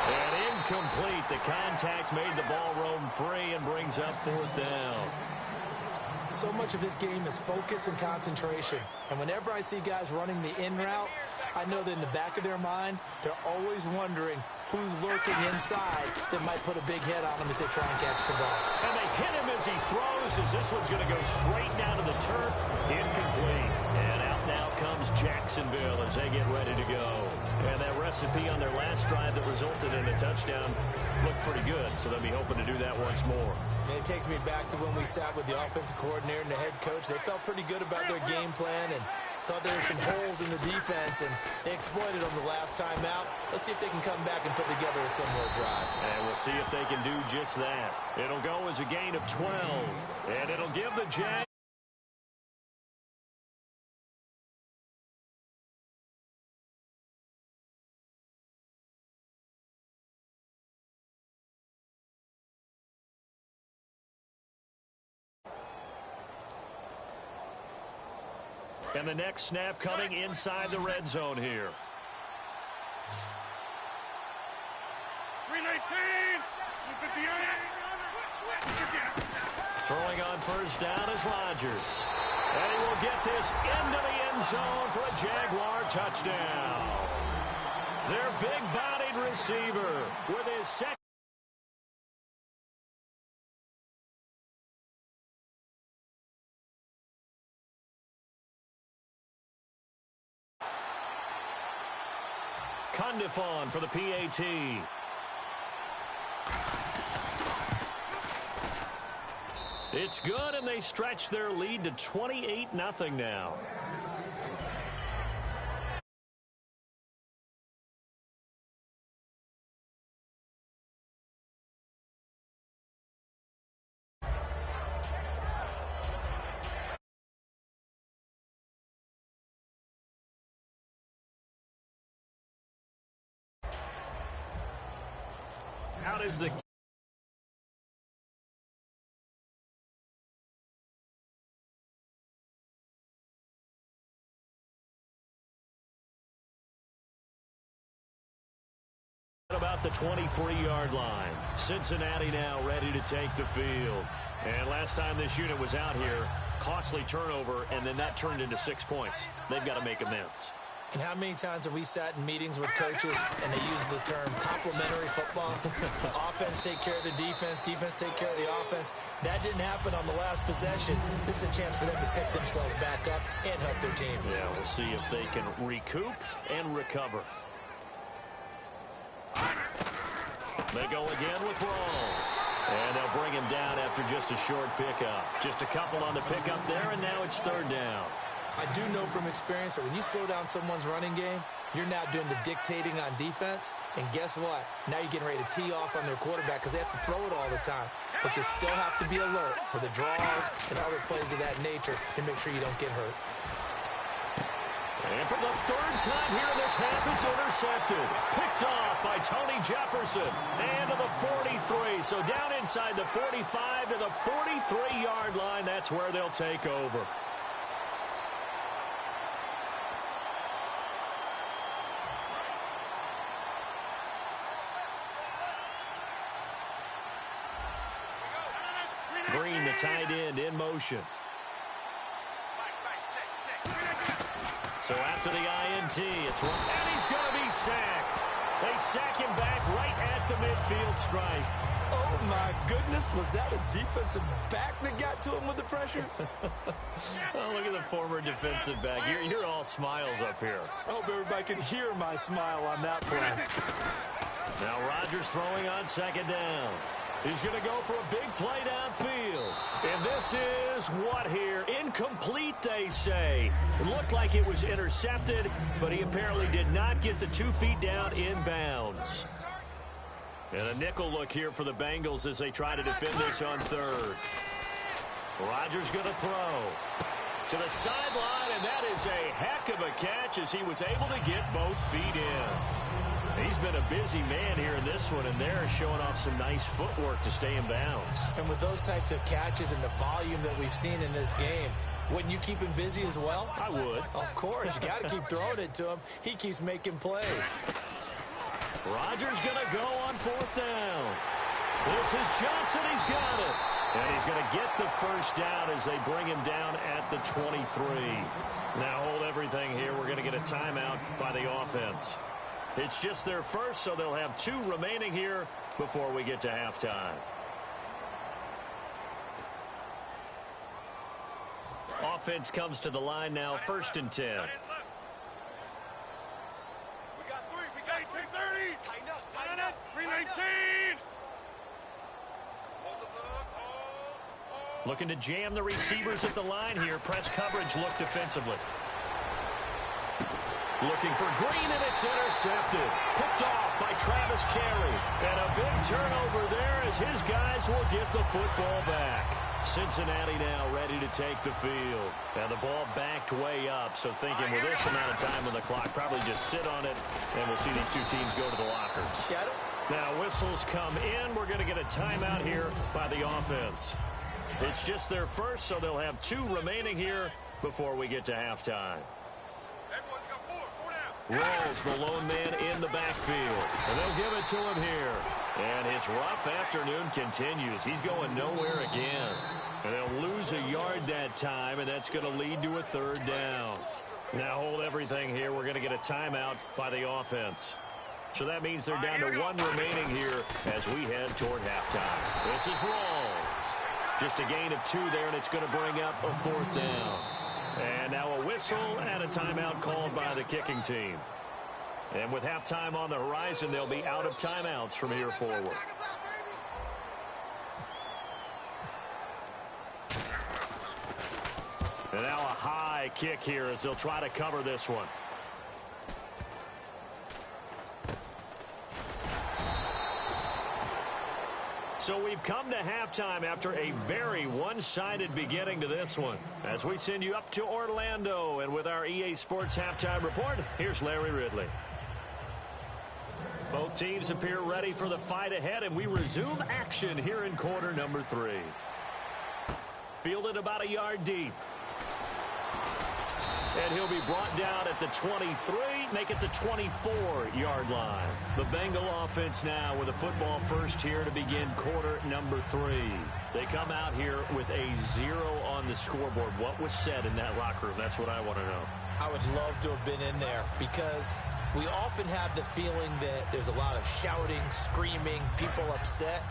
And incomplete. The contact made the ball roam free and brings up fourth down.
So much of this game is focus and concentration. And whenever I see guys running the in route, I know that in the back of their mind, they're always wondering who's lurking inside that might put a big hit on them as they try and catch the ball.
And they hit him as he throws, as this one's going to go straight down to the turf. Incomplete. And out now comes Jacksonville as they get ready to go. And that recipe on their last drive that resulted in a touchdown looked pretty good, so they'll be hoping to do that once more.
And it takes me back to when we sat with the offensive coordinator and the head coach. They felt pretty good about their game plan and thought there were some holes in the defense, and they exploited them the last time out. Let's see if they can come back and put together a similar drive.
And we'll see if they can do just that. It'll go as a gain of 12, and it'll give the Jags. And the next snap coming inside the red zone here.
319, 158.
Throwing on first down is Rodgers. And he will get this into the end zone for a Jaguar touchdown. Their big-bodied receiver with his second. Condifon for the PAT. It's good, and they stretch their lead to 28-0 now. Out is the about the 23-yard line. Cincinnati now ready to take the field. And last time this unit was out here, costly turnover, and then that turned into 6 points. They've got to make amends.
And how many times have we sat in meetings with coaches and they use the term complementary football? Offense take care of the defense, defense take care of the offense. That didn't happen on the last possession. This is a chance for them to pick themselves back up and help their team.
Yeah, we'll see if they can recoup and recover. They go again with Rawls. And they'll bring him down after just a short pickup. Just a couple on the pickup there, and now it's third down.
I do know from experience that when you slow down someone's running game, you're now doing the dictating on defense. And guess what? Now you're getting ready to tee off on their quarterback because they have to throw it all the time. But you still have to be alert for the draws and other plays of that nature to make sure you don't get hurt.
And for the third time here in this half, it's intercepted. Picked off by Tony Jefferson. And to the 43. So down inside the 45 to the 43-yard line. That's where they'll take over. Green, the tight end in motion. So after the INT, it's one, and he's going to be sacked. They sack him back right at the midfield stripe.
Oh, my goodness. Was that a defensive back that got to him with the pressure?
Oh, look at the former defensive back. You're all smiles up here.
I hope everybody can hear my smile on that play.
Now Rodgers throwing on second down. He's going to go for a big play downfield. And this is what here? Incomplete, they say. It looked like it was intercepted, but he apparently did not get the 2 feet down in bounds. And a nickel look here for the Bengals as they try to defend this on third. Rodgers going to throw to the sideline, and that is a heck of a catch as he was able to get both feet in. He's been a busy man here in this one, and they're showing off some nice footwork to stay in bounds.
And with those types of catches and the volume that we've seen in this game, wouldn't you keep him busy as well?
I would.
Of course. You got to keep throwing it to him. He keeps making plays.
Rodgers going to go on fourth down. This is Johnson. He's got it. And he's going to get the first down as they bring him down at the 23. Now hold everything here. We're going to get a timeout by the offense. It's just their first, so they'll have 2 remaining here before we get to halftime. Offense comes to the line now, 1st and 10.
We got 3. We got 330. Tighten up. 319. Hold the hook.
Looking to jam the receivers at the line here. Press coverage look defensively. Looking for Green, and it's intercepted. Picked off by Travis Carey. And a big turnover there as his guys will get the football back. Cincinnati now ready to take the field. And the ball backed way up. So thinking with this amount of time on the clock, probably just sit on it, and we'll see these 2 teams go to the lockers.
Got it.
Now whistles come in. We're going to get a timeout here by the offense. It's just their first, so they'll have 2 remaining here before we get to halftime.
Everyone's got 4. 4 down.
Rolls the lone man in the backfield. And they'll give it to him here. And his rough afternoon continues. He's going nowhere again. And they'll lose a yard that time, and that's going to lead to a 3rd down. Now hold everything here. We're going to get a timeout by the offense. So that means they're down to 1 remaining here as we head toward halftime. This is Rolls. Just a gain of 2 there, and it's going to bring up a 4th down. And now a whistle and a timeout called by the kicking team. And with halftime on the horizon, they'll be out of timeouts from here forward. And now a high kick here as they'll try to cover this one. So we've come to halftime after a very one-sided beginning to this one. As we send you up to Orlando, and with our EA Sports Halftime Report, here's Larry Ridley. Both teams appear ready for the fight ahead, and we resume action here in quarter number 3. Fielded about a yard deep. And he'll be brought down at the 23, make it the 24-yard line. The Bengal offense now with a football first here to begin quarter number 3. They come out here with a 0 on the scoreboard. What was said in that locker room? That's what I want to know.
I would love to have been in there because we often have the feeling that there's a lot of shouting, screaming, people upset.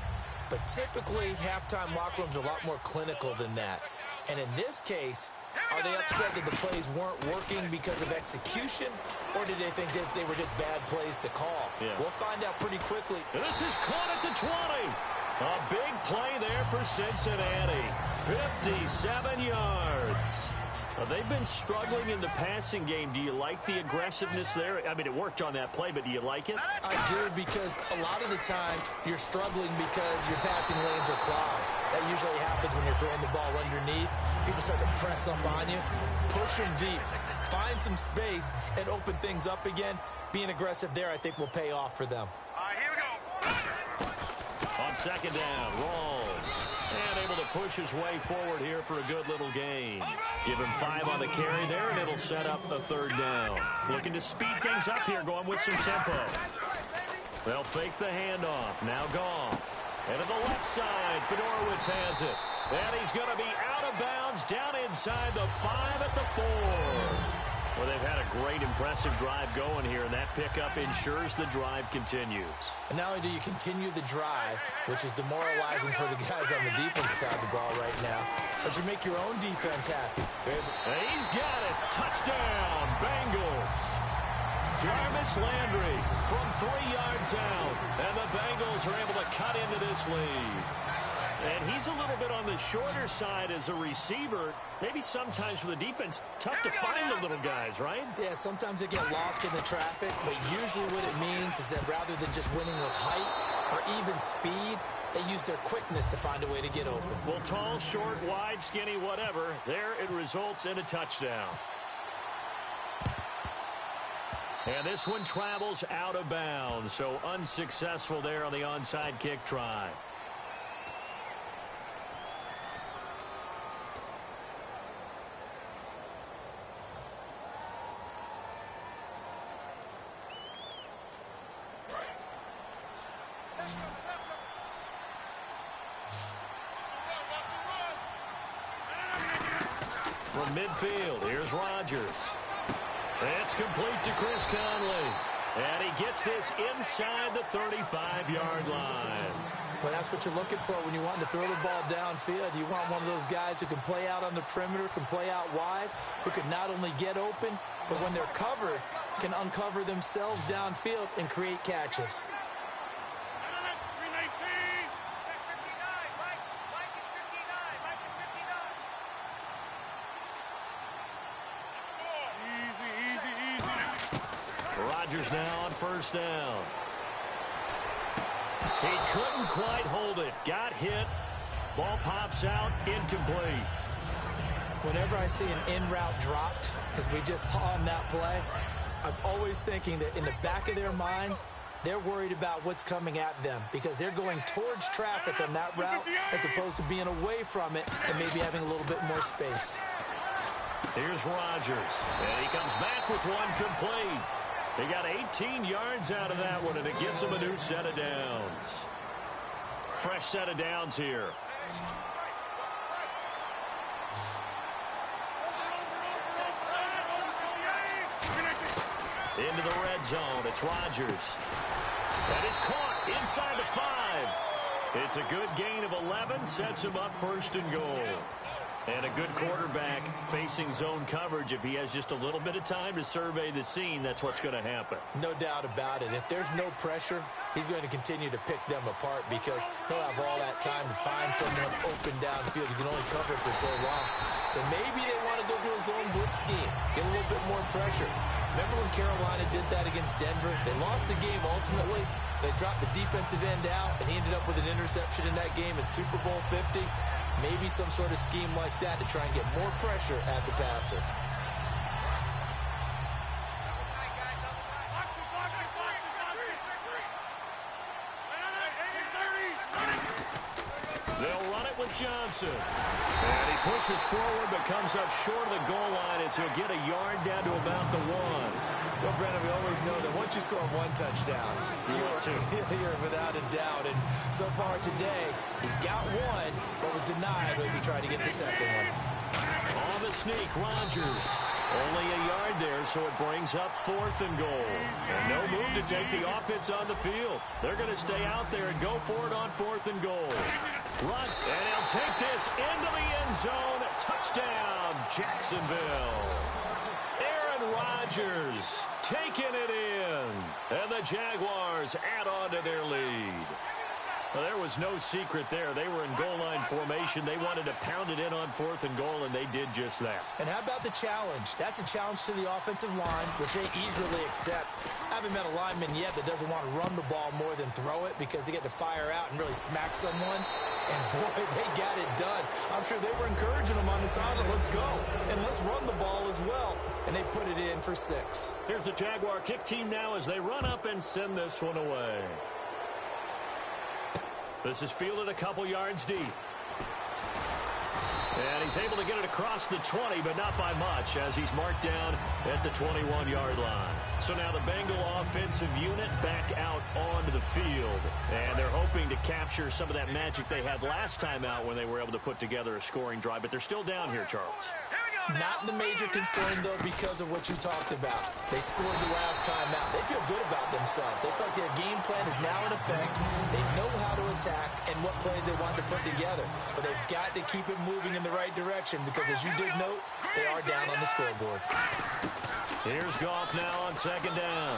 But typically, halftime locker rooms are a lot more clinical than that. And in this case, are they upset that the plays weren't working because of execution, or did they think they were just bad plays to call?
Yeah.
We'll find out pretty quickly.
And this is caught at the 20. A big play there for Cincinnati. 57 yards. They've been struggling in the passing game. Do you like the aggressiveness there? I mean, it worked on that play, but do you like it?
I do, because a lot of the time you're struggling because your passing lanes are clogged. That usually happens when you're throwing the ball underneath. People start to press up on you. Push them deep. Find some space and open things up again. Being aggressive there, I think, will pay off for them.
All right, here we go.
On second down, Rawls. And able to push his way forward here for a good little gain. Give him 5 on the carry there, and it'll set up a 3rd down. Looking to speed things up here, going with some tempo. They'll fake the handoff. Now Goff. And to the left side, Fedorowicz has it. And he's going to be out of bounds down inside the 5 at the 4. Well, they've had a great, impressive drive going here, and that pickup ensures the drive continues.
And not only do you continue the drive, which is demoralizing for the guys on the defensive side of the ball right now, but you make your own defense happy.
And he's got it. Touchdown, Bengals. Jarvis Landry from 3 yards out, and the Bengals are able to cut into this lead. And he's a little bit on the shorter side as a receiver. Maybe sometimes for the defense, tough to find the little guys, right?
Yeah, sometimes they get lost in the traffic, but usually what it means is that rather than just winning with height or even speed, they use their quickness to find a way to get open.
Well, tall, short, wide, skinny, whatever, there it results in a touchdown. And this one travels out of bounds, so unsuccessful there on the onside kick try. From midfield, here's Rodgers. It's complete to Chris Conley. And he gets this inside the 35-yard line.
Well, that's what you're looking for when you want to throw the ball downfield. You want one of those guys who can play out on the perimeter, can play out wide, who can not only get open, but when they're covered, can uncover themselves downfield and create catches.
Rodgers now on first down. He couldn't quite hold it. Got hit. Ball pops out. Incomplete.
Whenever I see an in-route dropped, as we just saw on that play, I'm always thinking that in the back of their mind, they're worried about what's coming at them because they're going towards traffic on that route as opposed to being away from it and maybe having a little bit more space.
Here's Rodgers. And he comes back with one complete. He got 18 yards out of that one, and it gives him a new set of downs. Fresh set of downs here. Into the red zone. It's Rodgers. That is caught inside the 5. It's a good gain of 11. Sets him up first and goal. And a good quarterback facing zone coverage. If he has just a little bit of time to survey the scene, that's what's going to happen.
No doubt about it. If there's no pressure, he's going to continue to pick them apart because he'll have all that time to find someone open downfield. You can only cover for so long. So maybe they want to go to a zone blitz scheme, get a little bit more pressure. Remember when Carolina did that against Denver? They lost the game ultimately. They dropped the defensive end out, and he ended up with an interception in that game in Super Bowl 50. Maybe some sort of scheme like that to try and get more pressure at the passer.
They'll run it with Johnson. And he pushes forward but comes up short of the goal line as he'll get a yard down to about the 1.
Well, Brandon, we always know that once you score one touchdown, you're without a doubt. And so far today, he's got one, but was denied as he tried to get the second one.
On the sneak, Rodgers. Only a yard there, so it brings up 4th and goal. And no move to take the offense on the field. They're going to stay out there and go for it on 4th and goal. And he'll take this into the end zone. Touchdown, Jacksonville. Aaron Rodgers taking it in. And the Jaguars add on to their lead. Well, there was no secret there. They were in goal line formation. They wanted to pound it in on 4th and goal, and they did just that.
And how about the challenge? That's a challenge to the offensive line, which they eagerly accept. I haven't met a lineman yet that doesn't want to run the ball more than throw it because they get to fire out and really smack someone. And, boy, they got it done. I'm sure they were encouraging them on the sideline. Let's go, and let's run the ball as well. And they put it in for 6.
Here's the Jaguar kick team now as they run up and send this one away. This is fielded a couple yards deep. And he's able to get it across the 20, but not by much, as he's marked down at the 21-yard line. So now the Bengal offensive unit back out onto the field. And they're hoping to capture some of that magic they had last time out when they were able to put together a scoring drive. But they're still down here, Charles.
Not the major concern, though, because of what you talked about. They scored the last time out. They feel good about themselves. They feel like their game plan is now in effect. They know how to attack and what plays they want to put together. But they've got to keep it moving in the right direction because, as you did note, they are down on the scoreboard.
Here's Goff now on second down.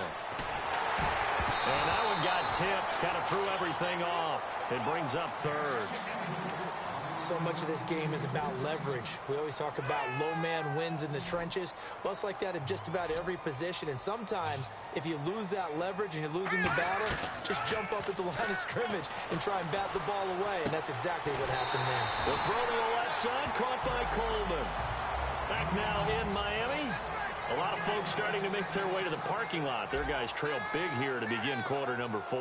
And that one got tipped, kind of threw everything off. It brings up third.
So much of this game is about leverage. We always talk about low man wins in the trenches. Well, it's like that in just about every position. And sometimes, if you lose that leverage and you're losing the battle, just jump up at the line of scrimmage and try and bat the ball away. And that's exactly what happened there.
The throw to the left side, caught by Coleman. Back now in Miami. A lot of folks starting to make their way to the parking lot. Their guys trail big here to begin quarter number 4.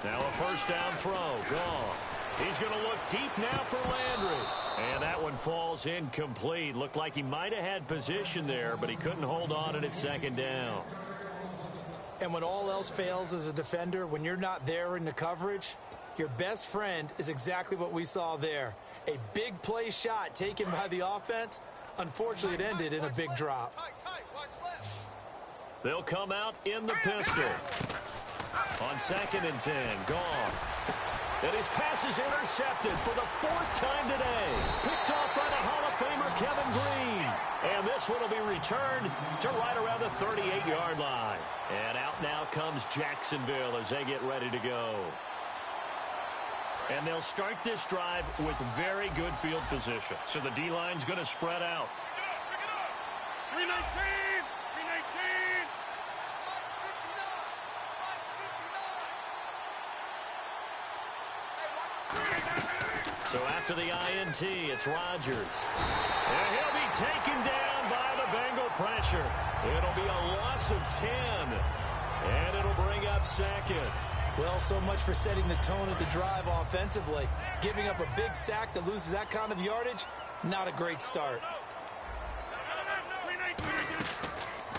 Now a first down throw. Gone. He's going to look deep now for Landry. And that one falls incomplete. Looked like he might have had position there, but he couldn't hold on at second down.
And when all else fails as a defender, when you're not there in the coverage, your best friend is exactly what we saw there. A big play shot taken by the offense. Unfortunately, it ended in a big drop.
They'll come out in the pistol. On 2nd and 10, Goff. And his pass is intercepted for the 4th time today. Picked off by the Hall of Famer Kevin Green. And this one will be returned to right around the 38-yard line. And out now comes Jacksonville as they get ready to go. And they'll start this drive with very good field position. So the D-line's going to spread out.
Pick it up. 319. 319.
So after the INT, it's Rodgers. And he'll be taken down by the Bengal pressure. It'll be a loss of 10. And it'll bring up 2nd.
Well, so much for setting the tone of the drive offensively. Giving up a big sack that loses that kind of yardage, not a great start.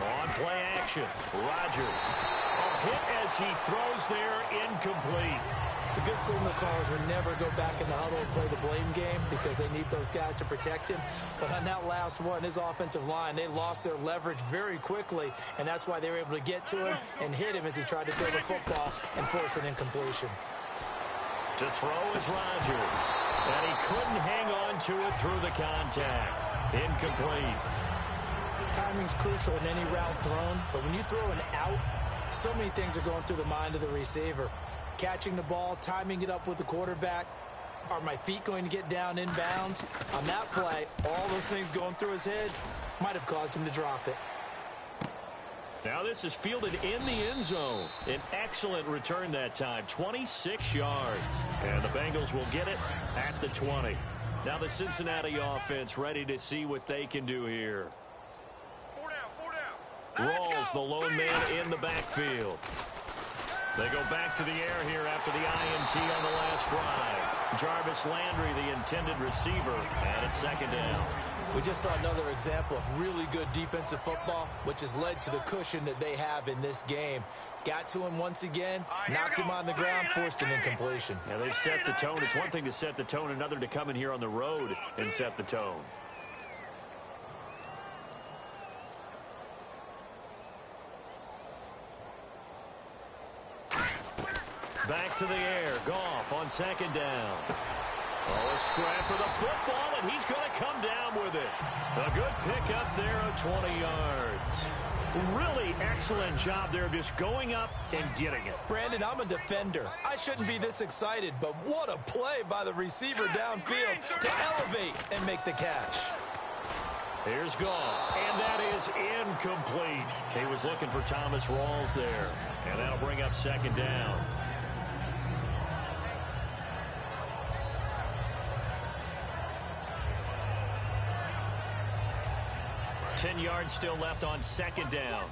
On play action, Rodgers. A hit as he throws there, incomplete.
The good signal callers will never go back in the huddle and play the blame game because they need those guys to protect him. But on that last one, his offensive line, they lost their leverage very quickly, and that's why they were able to get to him and hit him as he tried to throw the football and force an incompletion.
To throw is Rodgers, and he couldn't hang on to it through the contact. Incomplete.
Timing's crucial in any route thrown, but when you throw an out, so many things are going through the mind of the receiver. Catching the ball, timing it up with the quarterback. Are my feet going to get down in bounds? On that play, all those things going through his head might have caused him to drop it.
Now this is fielded in the end zone. An excellent return that time, 26 yards. And the Bengals will get it at the 20. Now the Cincinnati offense ready to see what they can do here.
4 down.
Rawls, the lone man in the backfield. They go back to the air here after the INT on the last drive. Jarvis Landry, the intended receiver, and it's 2nd down.
We just saw another example of really good defensive football, which has led to the cushion that they have in this game. Got to him once again, knocked him on the ground, forced an incompletion.
Yeah, they've set the tone. It's one thing to set the tone, another to come in here on the road and set the tone. Back to the air. Goff on 2nd down. Oh, a scrap for the football, and he's going to come down with it. A good pickup there of 20 yards. Really excellent job there, just going up and getting it.
Brandon, I'm a defender. I shouldn't be this excited, but what a play by the receiver downfield to elevate and make the catch.
Here's Goff, and that is incomplete. He was looking for Thomas Rawls there, and that'll bring up 2nd down. 10 yards still left on second down.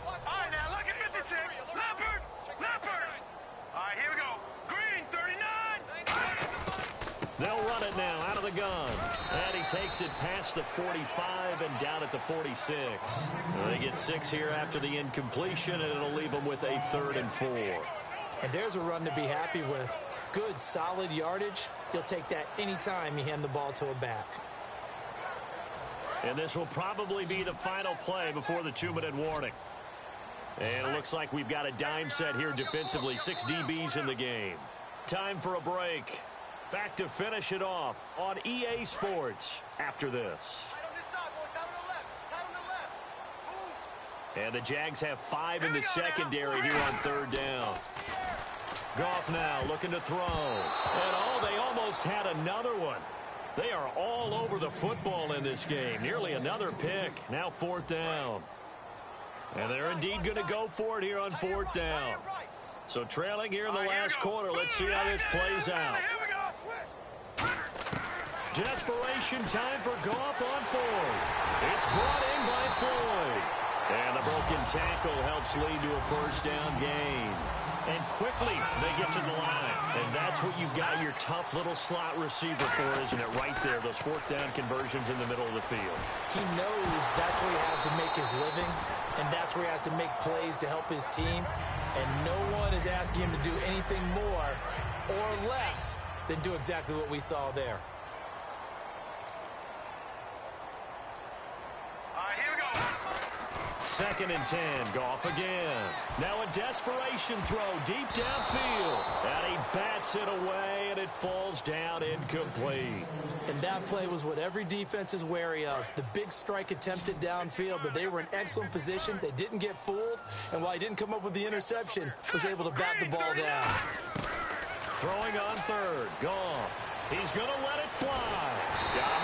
All right, now look at 56. Leopard. All right, here we go. Green, 39.
They'll run it now out of the gun. And he takes it past the 45 and down at the 46. They get 6 here after the incompletion, and it'll leave them with a 3rd and 4.
And there's a run to be happy with. Good, solid yardage. He'll take that anytime you hand the ball to a back.
And this will probably be the final play before the 2-minute warning. And it looks like we've got a dime set here defensively. 6 DBs in the game. Time for a break. Back to finish it off on EA Sports after this. And the Jags have 5 in the secondary here on 3rd down. Goff now looking to throw. And they almost had another one. They are all over the football in this game. Nearly another pick. Now 4th down. And they're indeed going to go for it here on 4th down. So trailing here in the last quarter. Let's see how this plays out. Desperation time for Goff on 4th. It's brought in by Floyd. And the broken tackle helps lead to a 1st down gain. And quickly they get to the line. And that's what you've got your tough little slot receiver for, isn't it? Right there, those 4th down conversions in the middle of the field.
He knows that's where he has to make his living, and that's where he has to make plays to help his team. And no one is asking him to do anything more or less than do exactly what we saw there.
2nd and 10. Goff again. Now a desperation throw deep downfield. And he bats it away, and it falls down incomplete.
And that play was what every defense is wary of. The big strike attempted downfield, but they were in excellent position. They didn't get fooled. And while he didn't come up with the interception, was able to bat the ball down.
Throwing on 3rd. Goff. He's going to let it fly.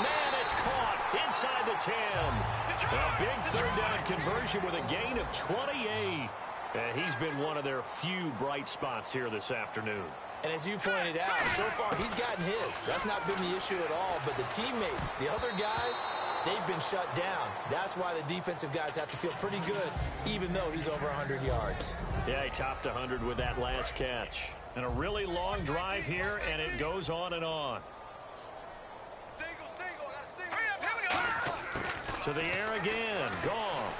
Man, it's caught inside the 10. A big 3rd down conversion with a gain of 28. And he's been one of their few bright spots here this afternoon.
And as you pointed out, so far he's gotten his. That's not been the issue at all. But the teammates, the other guys, they've been shut down. That's why the defensive guys have to feel pretty good, even though he's over 100 yards.
Yeah, he topped 100 with that last catch. And a really long drive here, and it goes on and on. To the air again. Goff.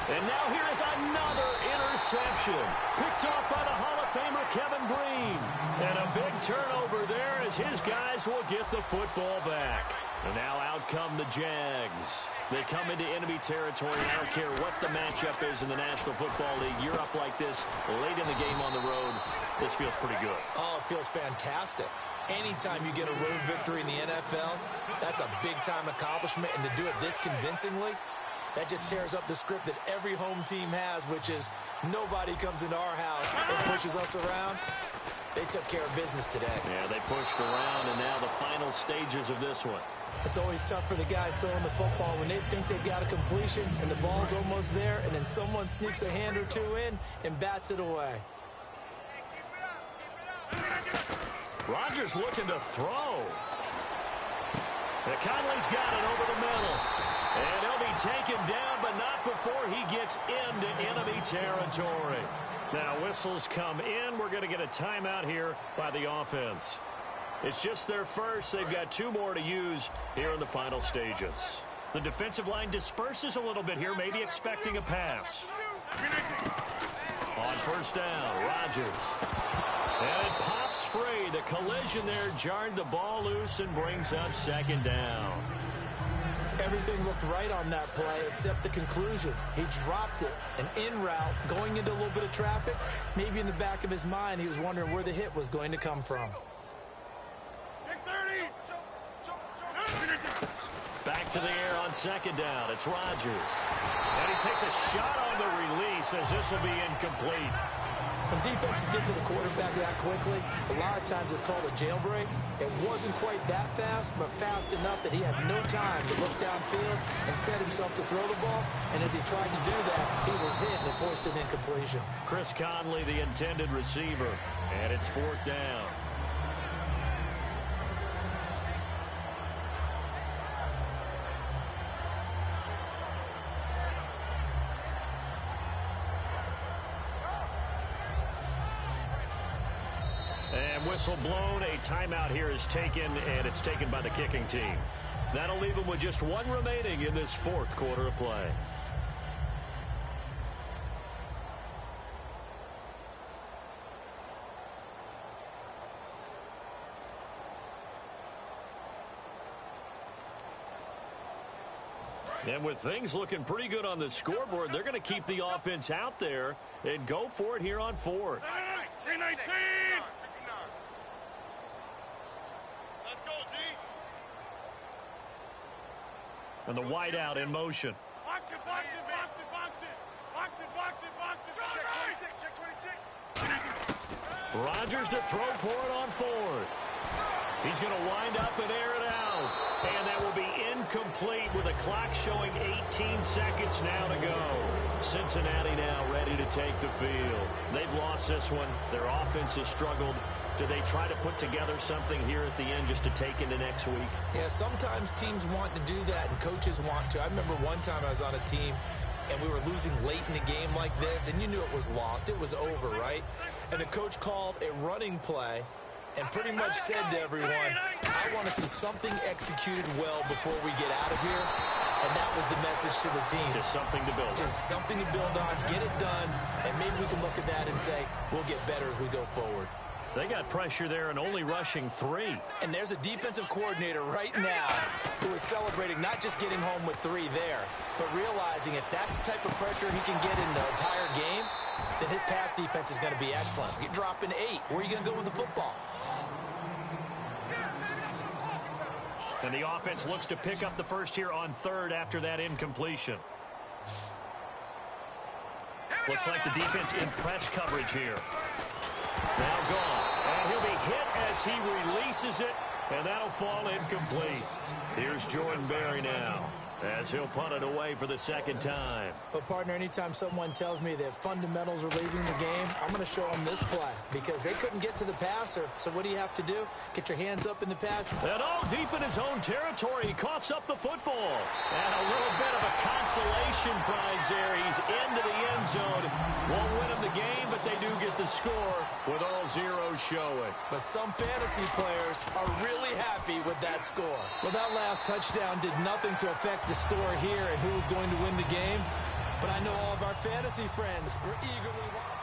And now here is another interception. Picked off by the Hall of Famer Kevin Breen. And a big turnover there as his guys will get the football back. And now out come the Jags. They come into enemy territory. I don't care what the matchup is in the National Football League. You're up like this late in the game on the road. This feels pretty good.
Oh, it feels fantastic. Anytime you get a road victory in the NFL, that's a big-time accomplishment. And to do it this convincingly, that just tears up the script that every home team has, which is nobody comes into our house and pushes us around. They took care of business today.
Yeah, they pushed around, and now the final stages of this one.
It's always tough for the guys throwing the football when they think they've got a completion and the ball's almost there, and then someone sneaks a hand or two in and bats it away.
Rodgers looking to throw. Conley's got it over the middle. And he'll be taken down, but not before he gets into enemy territory. Now, whistles come in. We're going to get a timeout here by the offense. It's just their first. They've got 2 more to use here in the final stages. The defensive line disperses a little bit here, maybe expecting a pass. On 1st down, Rodgers. And it pops free. The collision there jarred the ball loose and brings up 2nd down.
Everything looked right on that play except the conclusion. He dropped it, an in route, going into a little bit of traffic. Maybe in the back of his mind, he was wondering where the hit was going to come from.
Back to the air on 2nd down. It's Rodgers. And he takes a shot on the release as this will be incomplete.
When defenses get to the quarterback that quickly, a lot of times it's called a jailbreak. It wasn't quite that fast, but fast enough that he had no time to look downfield and set himself to throw the ball. And as he tried to do that, he was hit and forced an incompletion.
Chris Conley, the intended receiver. And it's 4th down. whistle blown. A timeout here is taken, and it's taken by the kicking team. That'll leave them with just one remaining in this fourth quarter of play. And with things looking pretty good on the scoreboard, they're going to keep the offense out there and go for it here on fourth.
G19! Let's go, D!
And the wideout in motion.
Box it, box it, box it, box it! Box it, box it, box it! Check 26, check 26!
Rodgers to throw for it on fourth. He's going to wind up and air it out. And that will be incomplete with the clock showing 18 seconds now to go. Cincinnati now ready to take the field. They've lost this one. Their offense has struggled. Do they try to put together something here at the end just to take into next week?
Yeah, sometimes teams want to do that and coaches want to. I remember one time I was on a team and we were losing late in the game like this, and you knew it was lost. It was over, right? And the coach called a running play and pretty much said to everyone, I want to see something executed well before we get out of here. And that was the message to the team.
Just something to build on.
Just something to build on, get it done, and maybe we can look at that and say, we'll get better as we go forward.
They got pressure there and only rushing 3.
And there's a defensive coordinator right now who is celebrating not just getting home with 3 there, but realizing if that's the type of pressure he can get in the entire game, then his pass defense is going to be excellent. You're dropping 8. Where are you going to go with the football?
And the offense looks to pick up the first here on third after that incompletion. Looks like the defense in press coverage here. Now gone. And he'll be hit as he releases it, and that'll fall incomplete. Here's Jordan Berry now as he'll punt it away for the second time.
But, partner, anytime someone tells me that fundamentals are leaving the game, I'm going to show them this play because they couldn't get to the passer. So what do you have to do? Get your hands up in the pass.
And all deep in his own territory, he coughs up the football. And a little bit of a consolation prize there. He's into the end zone. Won't win him the game, but they do get the score with all zeros showing.
But some fantasy players are really happy with that score. Well, that last touchdown did nothing to affect the score here and who was going to win the game. But I know all of our fantasy friends were eagerly watching.